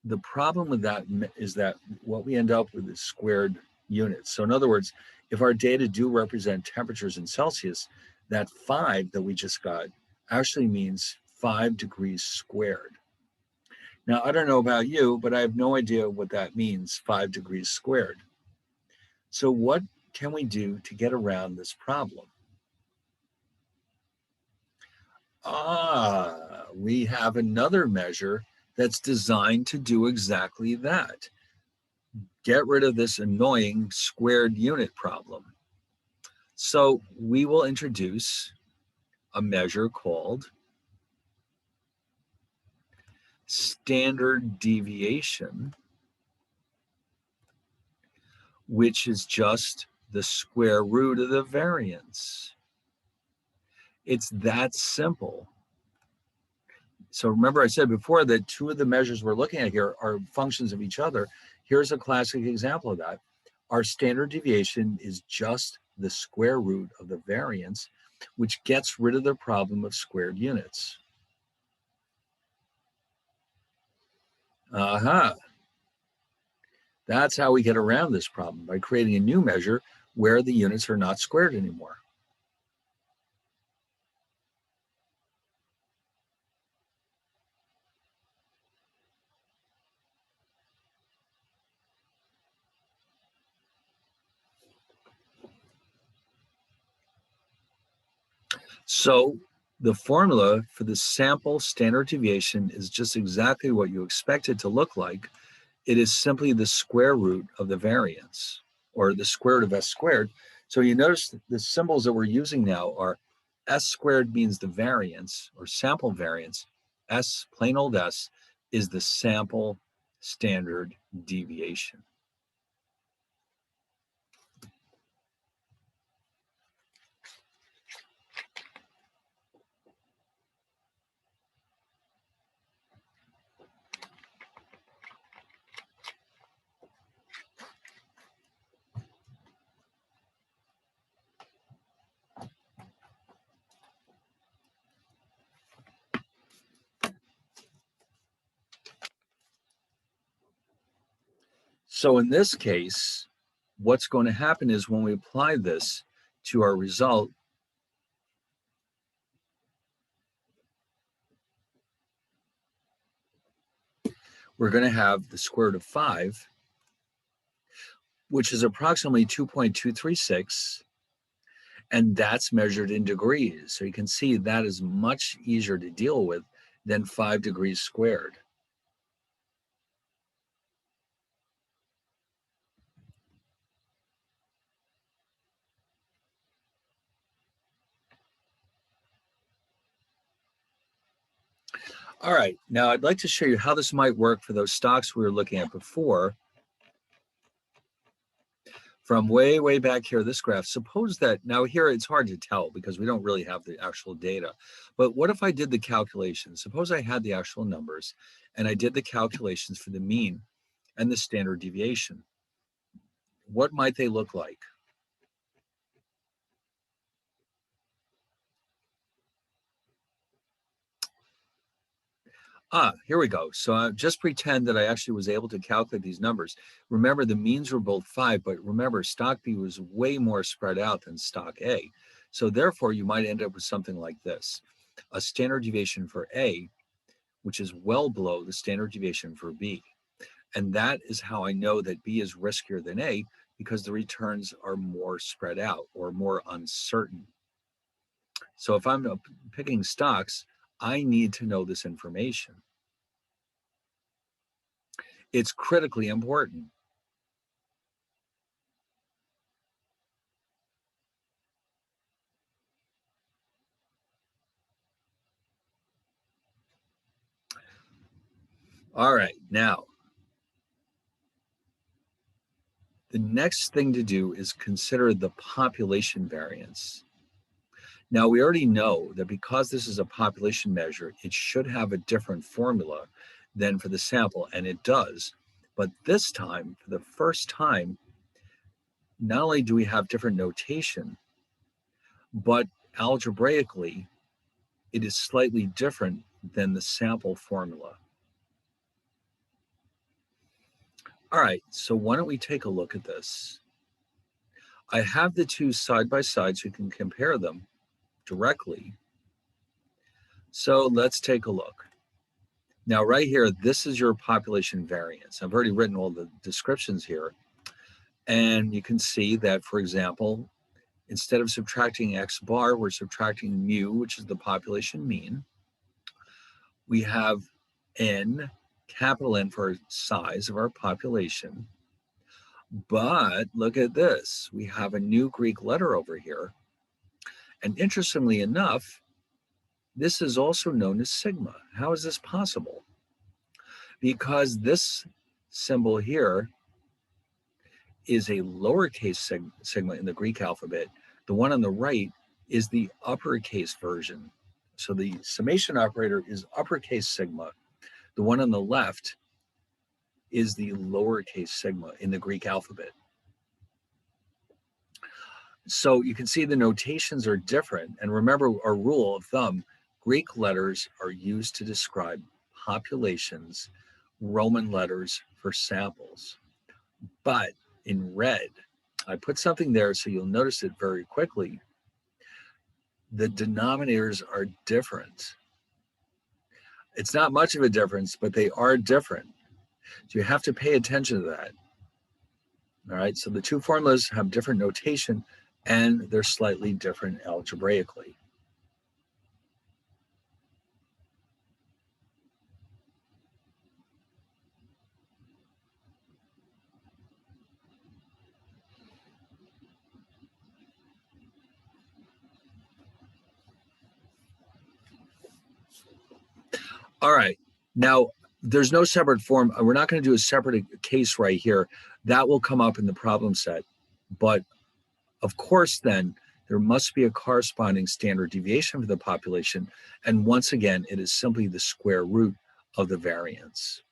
the problem with that is that what we end up with is squared units. So in other words, if our data do represent temperatures in Celsius, that 5 that we just got actually means 5 degrees squared. Now, I don't know about you, but I have no idea what that means, 5 degrees squared. So what can we do to get around this problem? We have another measure that's designed to do exactly that. Get rid of this annoying squared unit problem. So we will introduce a measure called standard deviation, which is just the square root of the variance. It's that simple. So remember I said before that 2 of the measures we're looking at here are functions of each other. Here's a classic example of that. Our standard deviation is just the square root of the variance, which gets rid of the problem of squared units. That's how we get around this problem, by creating a new measure where the units are not squared anymore. So the formula for the sample standard deviation is just exactly what you expect it to look like. It is simply the square root of the variance, or the square root of s squared. So you notice the symbols that we're using now are S squared means the variance or sample variance. S, plain old S, is the sample standard deviation. So in this case, what's going to happen is when we apply this to our result, we're going to have the square root of 5, which is approximately 2.236, and that's measured in degrees. So you can see that is much easier to deal with than 5 degrees squared. All right, now I'd like to show you how this might work for those stocks we were looking at before. From way, way back here, this graph, suppose that, now here it's hard to tell because we don't really have the actual data, but what if I did the calculations? Suppose I had the actual numbers and I did the calculations for the mean and the standard deviation. What might they look like? Here we go. So just pretend that I actually was able to calculate these numbers. Remember, the means were both 5, but remember, stock B was way more spread out than stock A. So therefore, you might end up with something like this. A standard deviation for A, which is well below the standard deviation for B. And that is how I know that B is riskier than A, because the returns are more spread out or more uncertain. So if I'm picking stocks, I need to know this information. It's critically important. All right, now, the next thing to do is consider the population variance. Now, we already know that because this is a population measure, it should have a different formula than for the sample, and it does. But this time, for the first time, not only do we have different notation, but algebraically, it is slightly different than the sample formula. All right, so why don't we take a look at this? I have the two side by side so you can compare them directly. So let's take a look. Now, right here, this is your population variance. I've already written all the descriptions here. And you can see that, for example, instead of subtracting X bar, we're subtracting mu, which is the population mean. We have N, capital N for size of our population. But look at this, we have a new Greek letter over here. And interestingly enough, this is also known as sigma. How is this possible? Because this symbol here is a lowercase sigma in the Greek alphabet. The one on the right is the uppercase version. So the summation operator is uppercase sigma. The one on the left is the lowercase sigma in the Greek alphabet. So you can see the notations are different. And remember our rule of thumb, Greek letters are used to describe populations, Roman letters for samples. But in red, I put something there so you'll notice it very quickly. The denominators are different. It's not much of a difference, but they are different. So you have to pay attention to that. All right, so the two formulas have different notation and they're slightly different algebraically. All right. Now, there's no separate form. We're not going to do a separate case right here. That will come up in the problem set. But of course, then there must be a corresponding standard deviation for the population. And once again, it is simply the square root of the variance.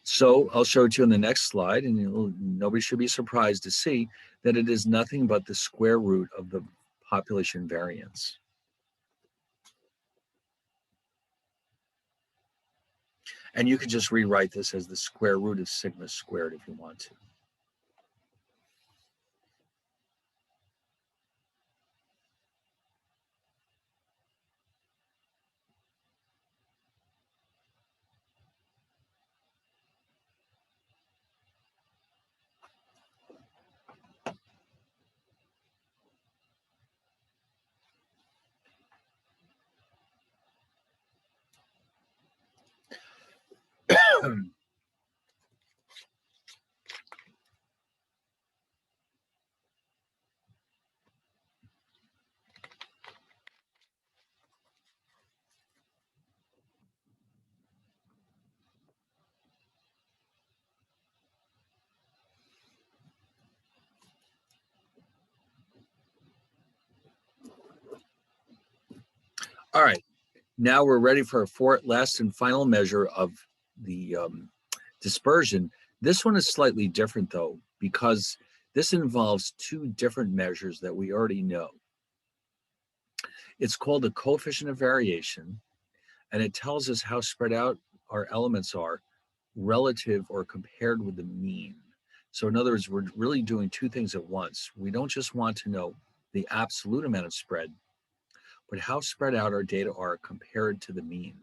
So I'll show it to you on the next slide, and nobody should be surprised to see that it is nothing but the square root of the population variance. And you could just rewrite this as the square root of sigma squared if you want to. All right, now we're ready for our last and final measure of the dispersion. This one is slightly different though, because this involves two different measures that we already know. It's called the coefficient of variation, and it tells us how spread out our elements are relative or compared with the mean. So in other words, we're really doing two things at once. We don't just want to know the absolute amount of spread, but how spread out our data are compared to the mean.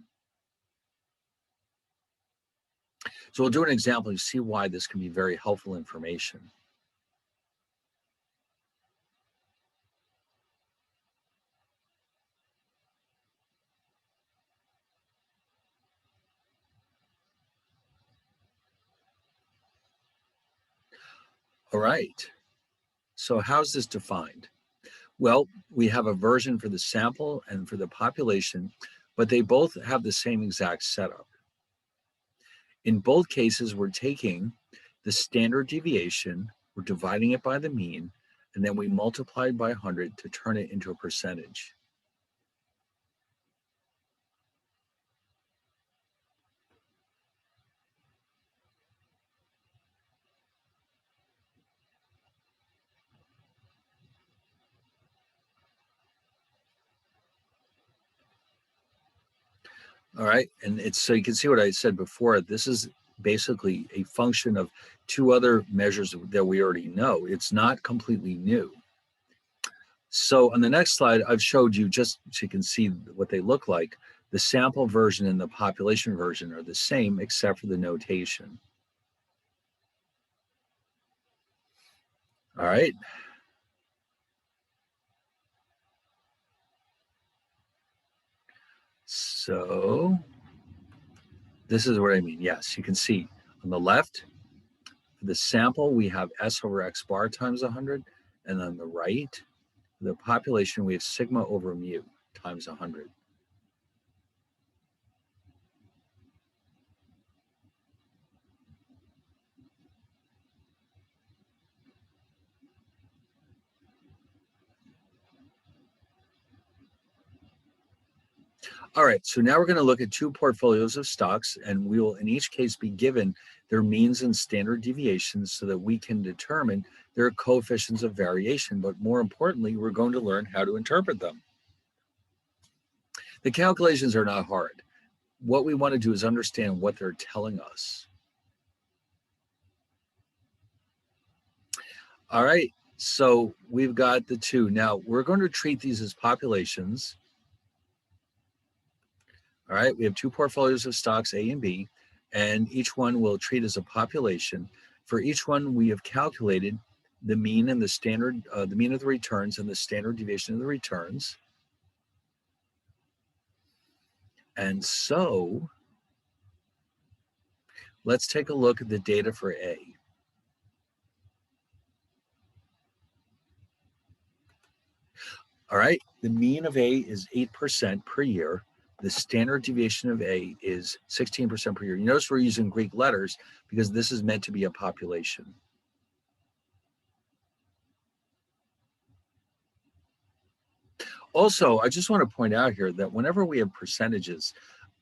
So we'll do an example to see why this can be very helpful information. All right, so how's this defined? Well, we have a version for the sample and for the population, but they both have the same exact setup. In both cases, we're taking the standard deviation, we're dividing it by the mean, and then we multiply it by 100 to turn it into a percentage. All right, and it's so you can see what I said before. This is basically a function of two other measures that we already know. It's not completely new. So on the next slide, I've showed you just so you can see what they look like. The sample version and the population version are the same except for the notation. All right. So this is what I mean. Yes, you can see on the left, for the sample, we have S over X bar times 100. And on the right, the population, we have sigma over mu times 100. All right, so now we're going to look at two portfolios of stocks, and we will in each case be given their means and standard deviations so that we can determine their coefficients of variation. But more importantly, we're going to learn how to interpret them. The calculations are not hard. What we want to do is understand what they're telling us. All right, so we've got the two. Now, we're going to treat these as populations. All right, we have two portfolios of stocks, A and B, and each one will treat as a population. For each one, we have calculated the mean and the standard, the mean of the returns and the standard deviation of the returns. And so let's take a look at the data for A. All right, the mean of A is 8% per year. The standard deviation of A is 16% per year. You notice we're using Greek letters because this is meant to be a population. Also, I just want to point out here that whenever we have percentages,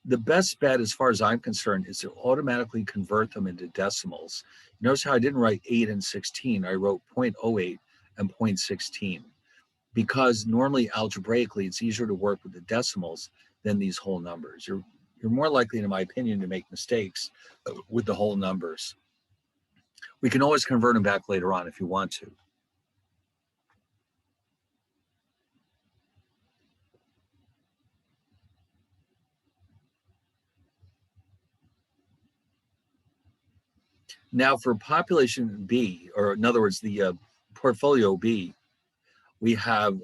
the best bet, as far as I'm concerned, is to automatically convert them into decimals. Notice how I didn't write 8 and 16. I wrote 0.08 and 0.16 because normally algebraically it's easier to work with the decimals than these whole numbers. You're more likely, in my opinion, to make mistakes with the whole numbers. We can always convert them back later on if you want to. Now for population B, or in other words, the portfolio B, we have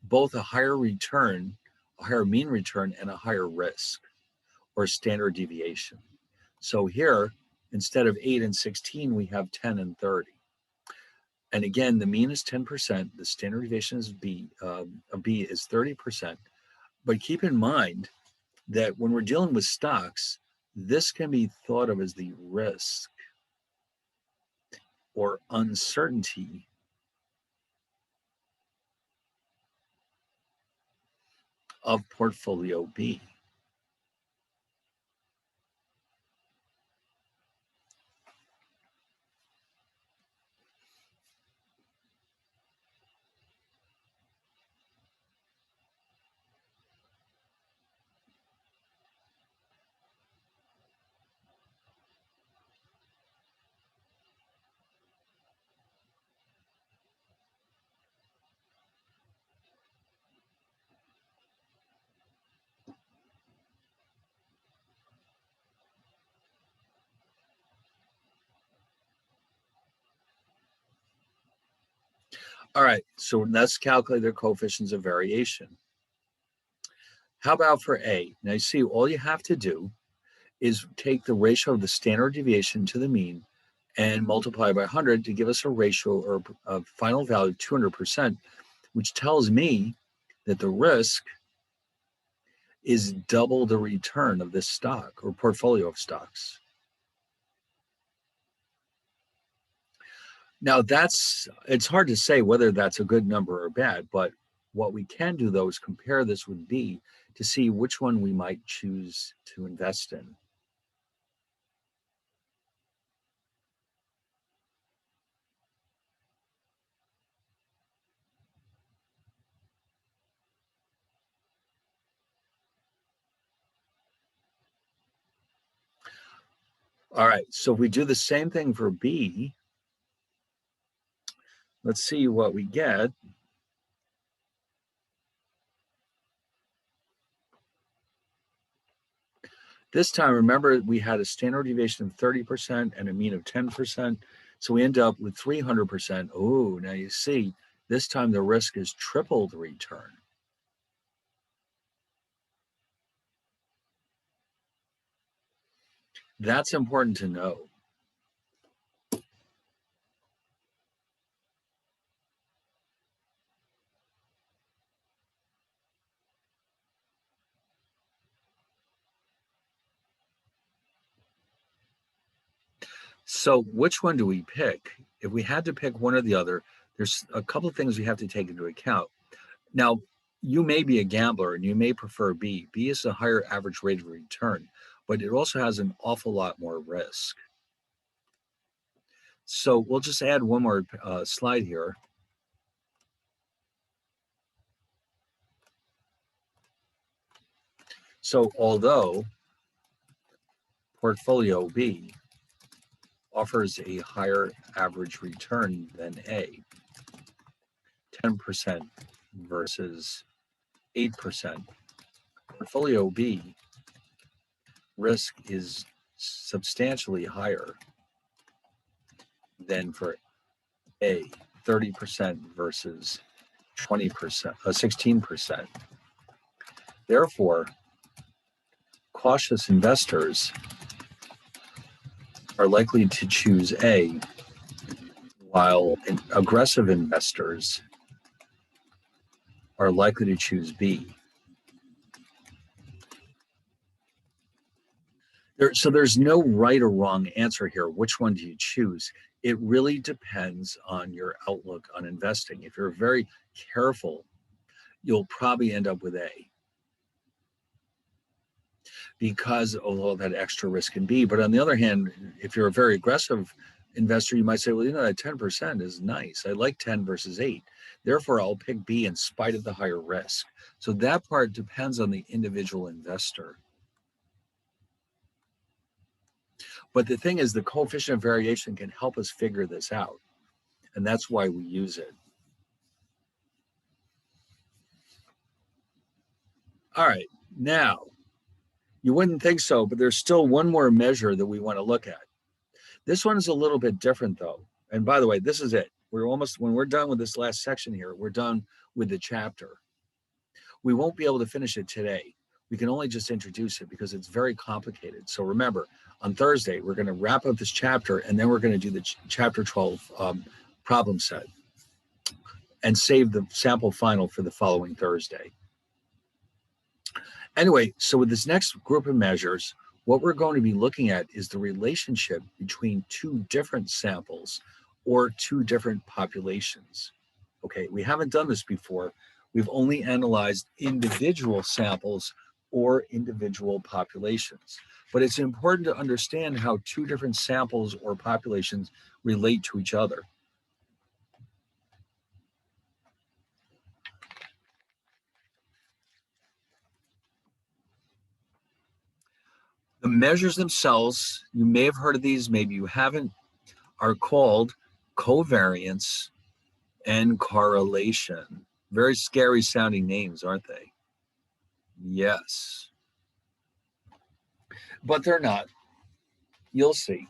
both a higher return, a higher mean return, and a higher risk or standard deviation. So here, instead of 8 and 16, we have 10 and 30. And again, the mean is 10%, the standard deviation is B is 30%. But keep in mind that when we're dealing with stocks, this can be thought of as the risk or uncertainty of portfolio B. All right, so let's calculate their coefficients of variation. How about for A? Now you see, all you have to do is take the ratio of the standard deviation to the mean and multiply by 100 to give us a ratio or a final value of 200%, which tells me that the risk is double the return of this stock or portfolio of stocks. Now it's hard to say whether that's a good number or bad, but what we can do though is compare this with B to see which one we might choose to invest in. All right, so if we do the same thing for B, let's see what we get. This time, remember, we had a standard deviation of 30% and a mean of 10%. So we end up with 300%. Oh, now you see, this time the risk is triple the return. That's important to know. So which one do we pick? If we had to pick one or the other, there's a couple of things we have to take into account. Now, you may be a gambler and you may prefer B. B is a higher average rate of return, but it also has an awful lot more risk. So we'll just add one more slide here. So although portfolio B offers a higher average return than A, 10% versus 8%, portfolio B risk is substantially higher than for A, 30% versus 20%, 16%. Therefore, cautious investors are likely to choose A, while aggressive investors are likely to choose B. So there's no right or wrong answer here. Which one do you choose? It really depends on your outlook on investing. If you're very careful, you'll probably end up with A, because of all that extra risk in B. But on the other hand, if you're a very aggressive investor, you might say, well, that 10% is nice. I like 10 versus 8. Therefore, I'll pick B in spite of the higher risk. So that part depends on the individual investor. But the thing is, the coefficient of variation can help us figure this out. And that's why we use it. All right, now, you wouldn't think so, but there's still one more measure that we want to look at. This one is a little bit different though. And by the way, this is it. When we're done with this last section here, we're done with the chapter. We won't be able to finish it today. We can only just introduce it because it's very complicated. So remember, on Thursday, we're going to wrap up this chapter, and then we're going to do the chapter 12 problem set and save the sample final for the following Thursday. Anyway, so with this next group of measures, what we're going to be looking at is the relationship between two different samples or two different populations. Okay, we haven't done this before. We've only analyzed individual samples or individual populations. But it's important to understand how two different samples or populations relate to each other. The measures themselves, you may have heard of these, maybe you haven't, are called covariance and correlation. Very scary sounding names, aren't they? Yes. But they're not. You'll see.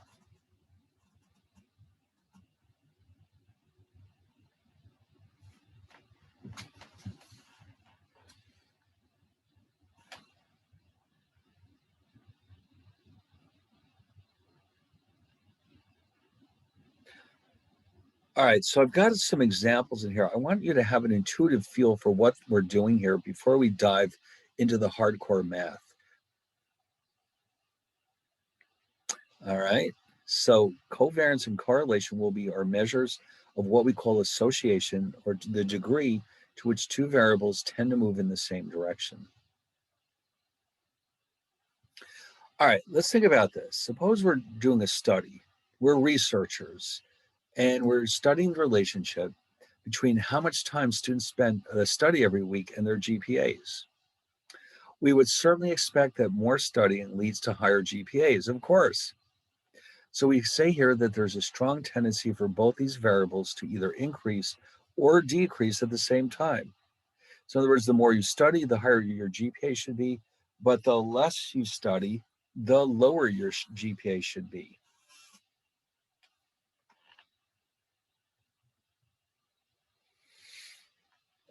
All right, so I've got some examples in here. I want you to have an intuitive feel for what we're doing here before we dive into the hardcore math. All right, so covariance and correlation will be our measures of what we call association, or the degree to which two variables tend to move in the same direction. All right, let's think about this. Suppose we're doing a study. We're researchers, and we're studying the relationship between how much time students spend study every week and their GPAs. We would certainly expect that more studying leads to higher GPAs, of course. So we say here that there's a strong tendency for both these variables to either increase or decrease at the same time. So in other words, the more you study, the higher your GPA should be, but the less you study, the lower your GPA should be.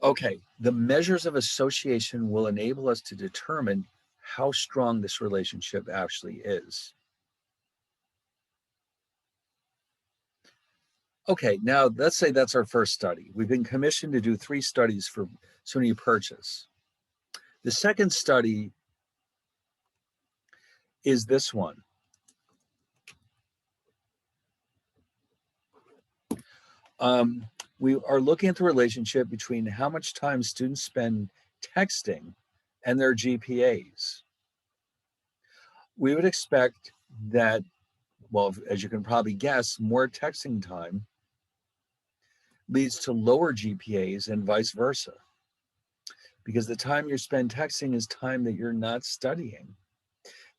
Okay, the measures of association will enable us to determine how strong this relationship actually is. Okay, now let's say that's our first study. We've been commissioned to do 3 studies for SUNY Purchase. The second study is this one. We are looking at the relationship between how much time students spend texting and their GPAs. We would expect that, well, as you can probably guess, more texting time leads to lower GPAs and vice versa, because the time you spend texting is time that you're not studying.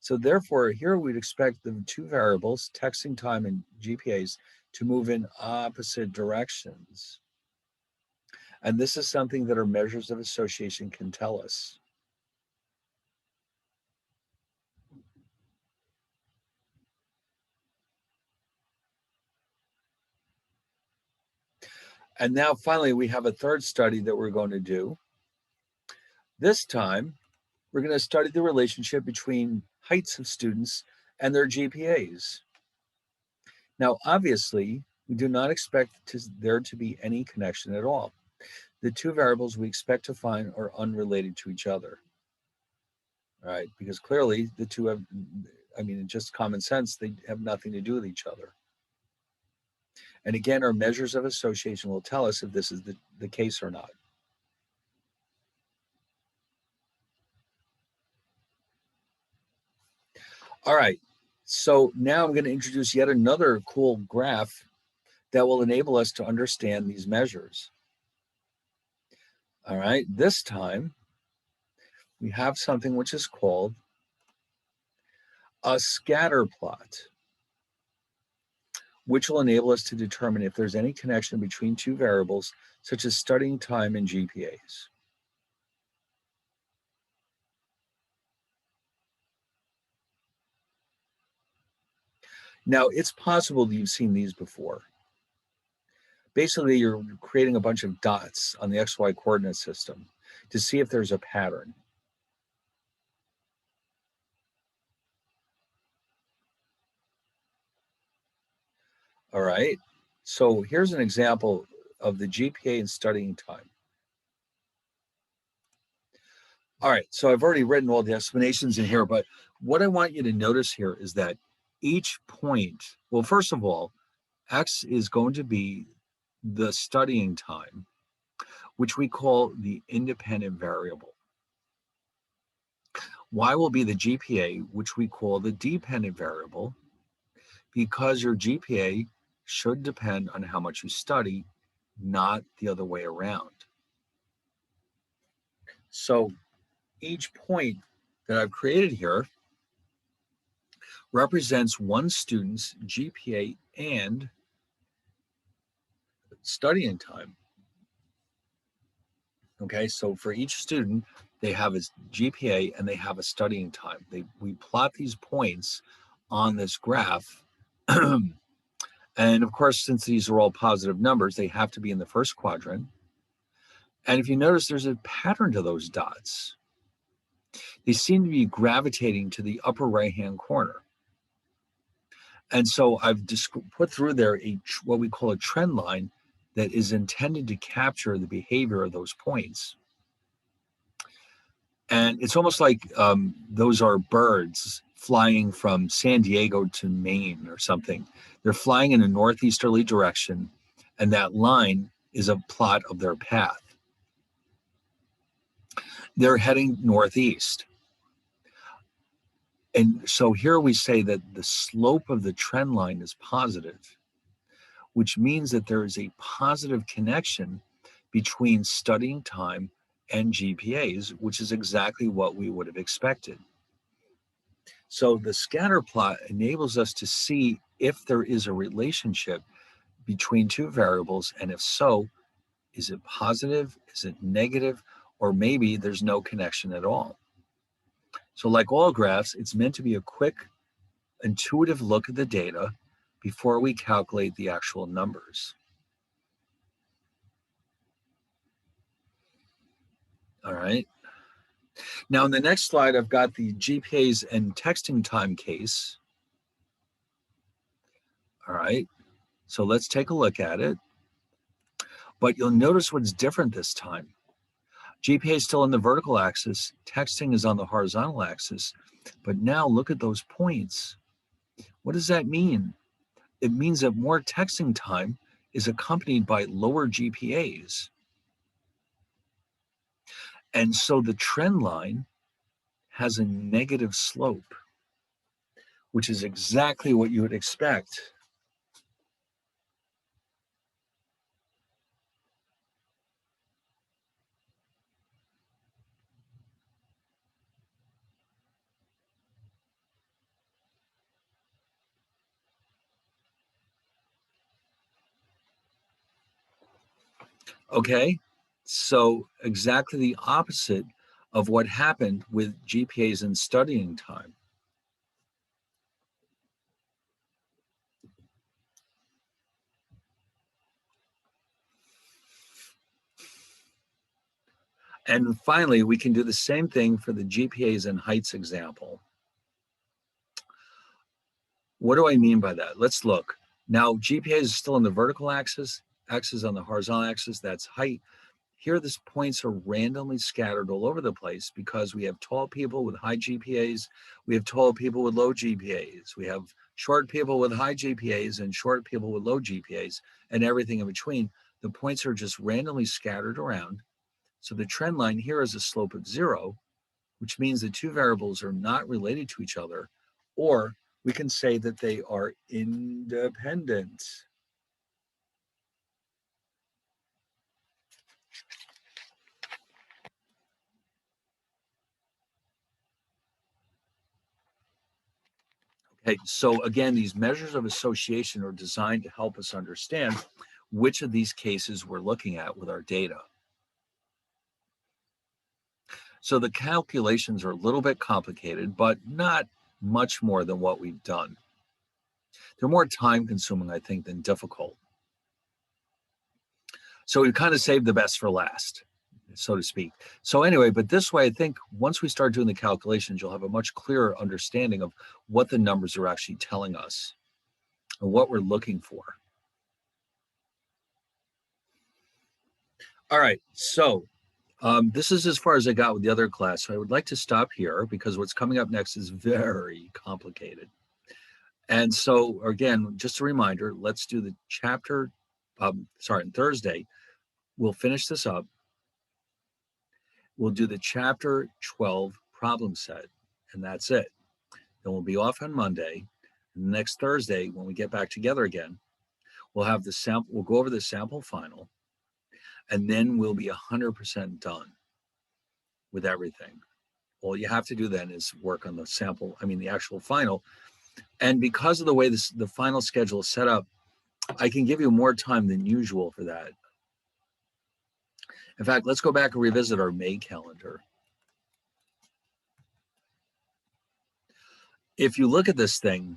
So therefore, here we'd expect the two variables, texting time and GPAs, to move in opposite directions. And this is something that our measures of association can tell us. And now finally, we have a third study that we're going to do. This time, we're going to study the relationship between heights of students and their GPAs. Now, obviously, we do not expect there to be any connection at all. the two variables we expect to find are unrelated to each other. All right, because clearly the two have, I mean, in just common sense, they have nothing to do with each other. And again, our measures of association will tell us if this is the case or not. All right, so now I'm going to introduce yet another cool graph that will enable us to understand these measures. All right, this time we have something which is called a scatter plot, which will enable us to determine if there's any connection between two variables, such as studying time and GPAs. Now, it's possible that you've seen these before. Basically, you're creating a bunch of dots on the XY coordinate system to see if there's a pattern. All right, so here's an example of the GPA and studying time. All right, so I've already written all the explanations in here, but what I want you to notice here is that each point, well, first of all, X is going to be the studying time, which we call the independent variable. Y will be the GPA, which we call the dependent variable, because your GPA should depend on how much you study, not the other way around. So each point that I've created here represents one student's GPA and studying time. Okay, so for each student, they have a GPA and they have a studying time. We plot these points on this graph. And of course, since these are all positive numbers, they have to be in the first quadrant. And if you notice, there's a pattern to those dots. They seem to be gravitating to the upper right-hand corner. And so I've just put through there what we call a trend line that is intended to capture the behavior of those points. And it's almost like those are birds flying from San Diego to Maine or something. They're flying in a northeasterly direction, and that line is a plot of their path. They're heading northeast. And so here we say that the slope of the trend line is positive, which means that there is a positive connection between studying time and GPAs, which is exactly what we would have expected. So the scatter plot enables us to see if there is a relationship between two variables, and if so, is it positive, is it negative, or maybe there's no connection at all. So like all graphs, it's meant to be a quick, intuitive look at the data before we calculate the actual numbers. All right. Now in the next slide, I've got the GPAs and texting time case. All right. So let's take a look at it. But you'll notice what's different this time. GPA is still on the vertical axis, texting is on the horizontal axis, but now look at those points. What does that mean? It means that more texting time is accompanied by lower GPAs. And so the trend line has a negative slope, which is exactly what you would expect. Okay, so exactly the opposite of what happened with GPAs and studying time. And finally, we can do the same thing for the GPAs and heights example. What do I mean by that? Let's look. Now, GPA is still on the vertical axis, X is on the horizontal axis, that's height. Here, the points are randomly scattered all over the place because we have tall people with high GPAs, we have tall people with low GPAs, we have short people with high GPAs and short people with low GPAs, and everything in between. The points are just randomly scattered around. So the trend line here is a slope of 0, which means the two variables are not related to each other, or we can say that they are independent. Okay, so again, these measures of association are designed to help us understand which of these cases we're looking at with our data. So the calculations are a little bit complicated, but not much more than what we've done. They're more time consuming, I think, than difficult. So we kind of saved the best for last, so to speak. So anyway, but this way, I think once we start doing the calculations, you'll have a much clearer understanding of what the numbers are actually telling us and what we're looking for. All right, so this is as far as I got with the other class. So I would like to stop here because what's coming up next is very complicated. And so again, just a reminder, let's do the chapter, on Thursday, we'll finish this up. We'll do the chapter 12 problem set, and that's it. Then we'll be off on Monday. Next Thursday, when we get back together again, we'll have the sample, we'll go over the sample final, and then we'll be 100% done with everything. All you have to do then is work on the sample, the actual final. And because of the way the final schedule is set up, I can give you more time than usual for that. In fact, let's go back and revisit our May calendar. If you look at this thing,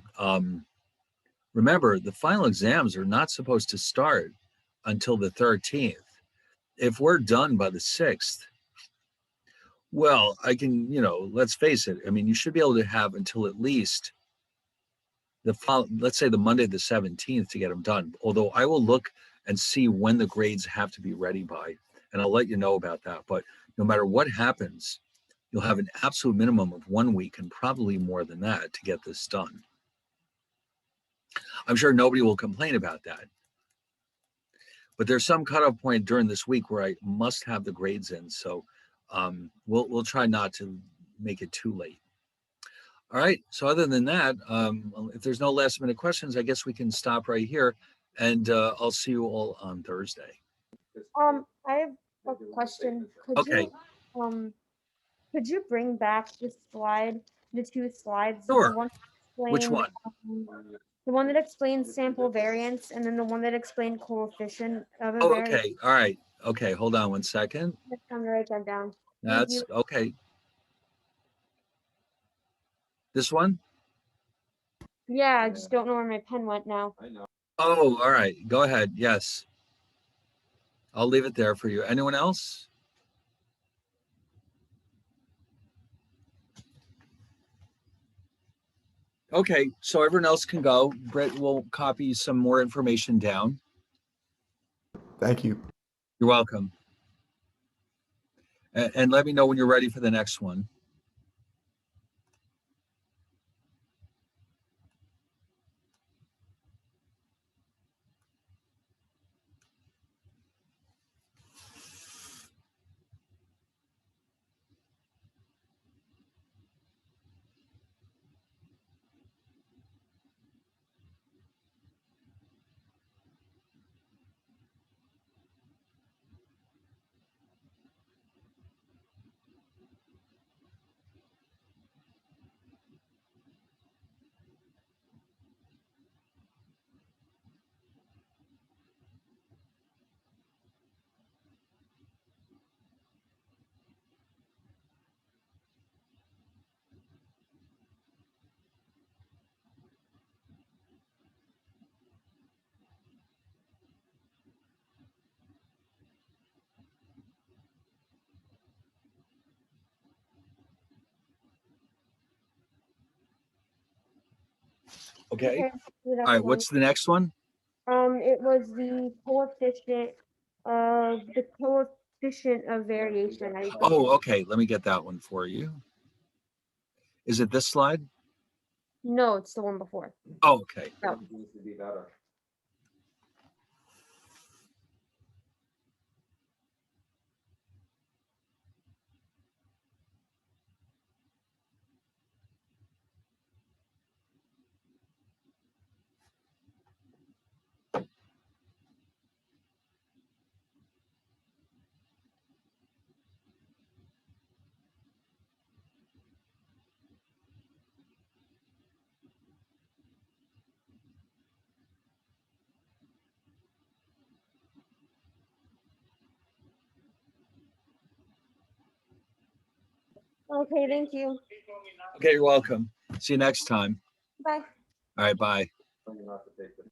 remember the final exams are not supposed to start until the 13th. If we're done by the 6th, well, I can, let's face it. You should be able to have until at least let's say the Monday, the 17th to get them done. Although I will look and see when the grades have to be ready by, and I'll let you know about that. But no matter what happens, you'll have an absolute minimum of 1 week and probably more than that to get this done. I'm sure nobody will complain about that. But there's some cutoff point during this week where I must have the grades in. So we'll try not to make it too late. All right, so other than that, if there's no last minute questions, I guess we can stop right here, and I'll see you all on Thursday. I have a question. Okay. Could you bring back the two slides? Sure. The one Which one? The one that explains sample variance, and then the one that explained coefficient of a Oh, variance. okay. All right. Okay, hold on 1 second. I'm gonna write that down. That's okay. This one? Yeah, I just don't know where my pen went now. Oh, all right. Go ahead. Yes. I'll leave it there for you. Anyone else? Okay, so everyone else can go. Brett will copy some more information down. Thank you. You're welcome. And let me know when you're ready for the next one. Okay. All right, what's the next one? It was the coefficient of coefficient of variation. How do you say Oh, it? okay, let me get that one for you. Is it this slide? No, it's the one before. Oh, okay. No. Needs to be better. Okay, thank you. Okay, you're welcome. See you next time. Bye. All right, bye. Tell you not to take the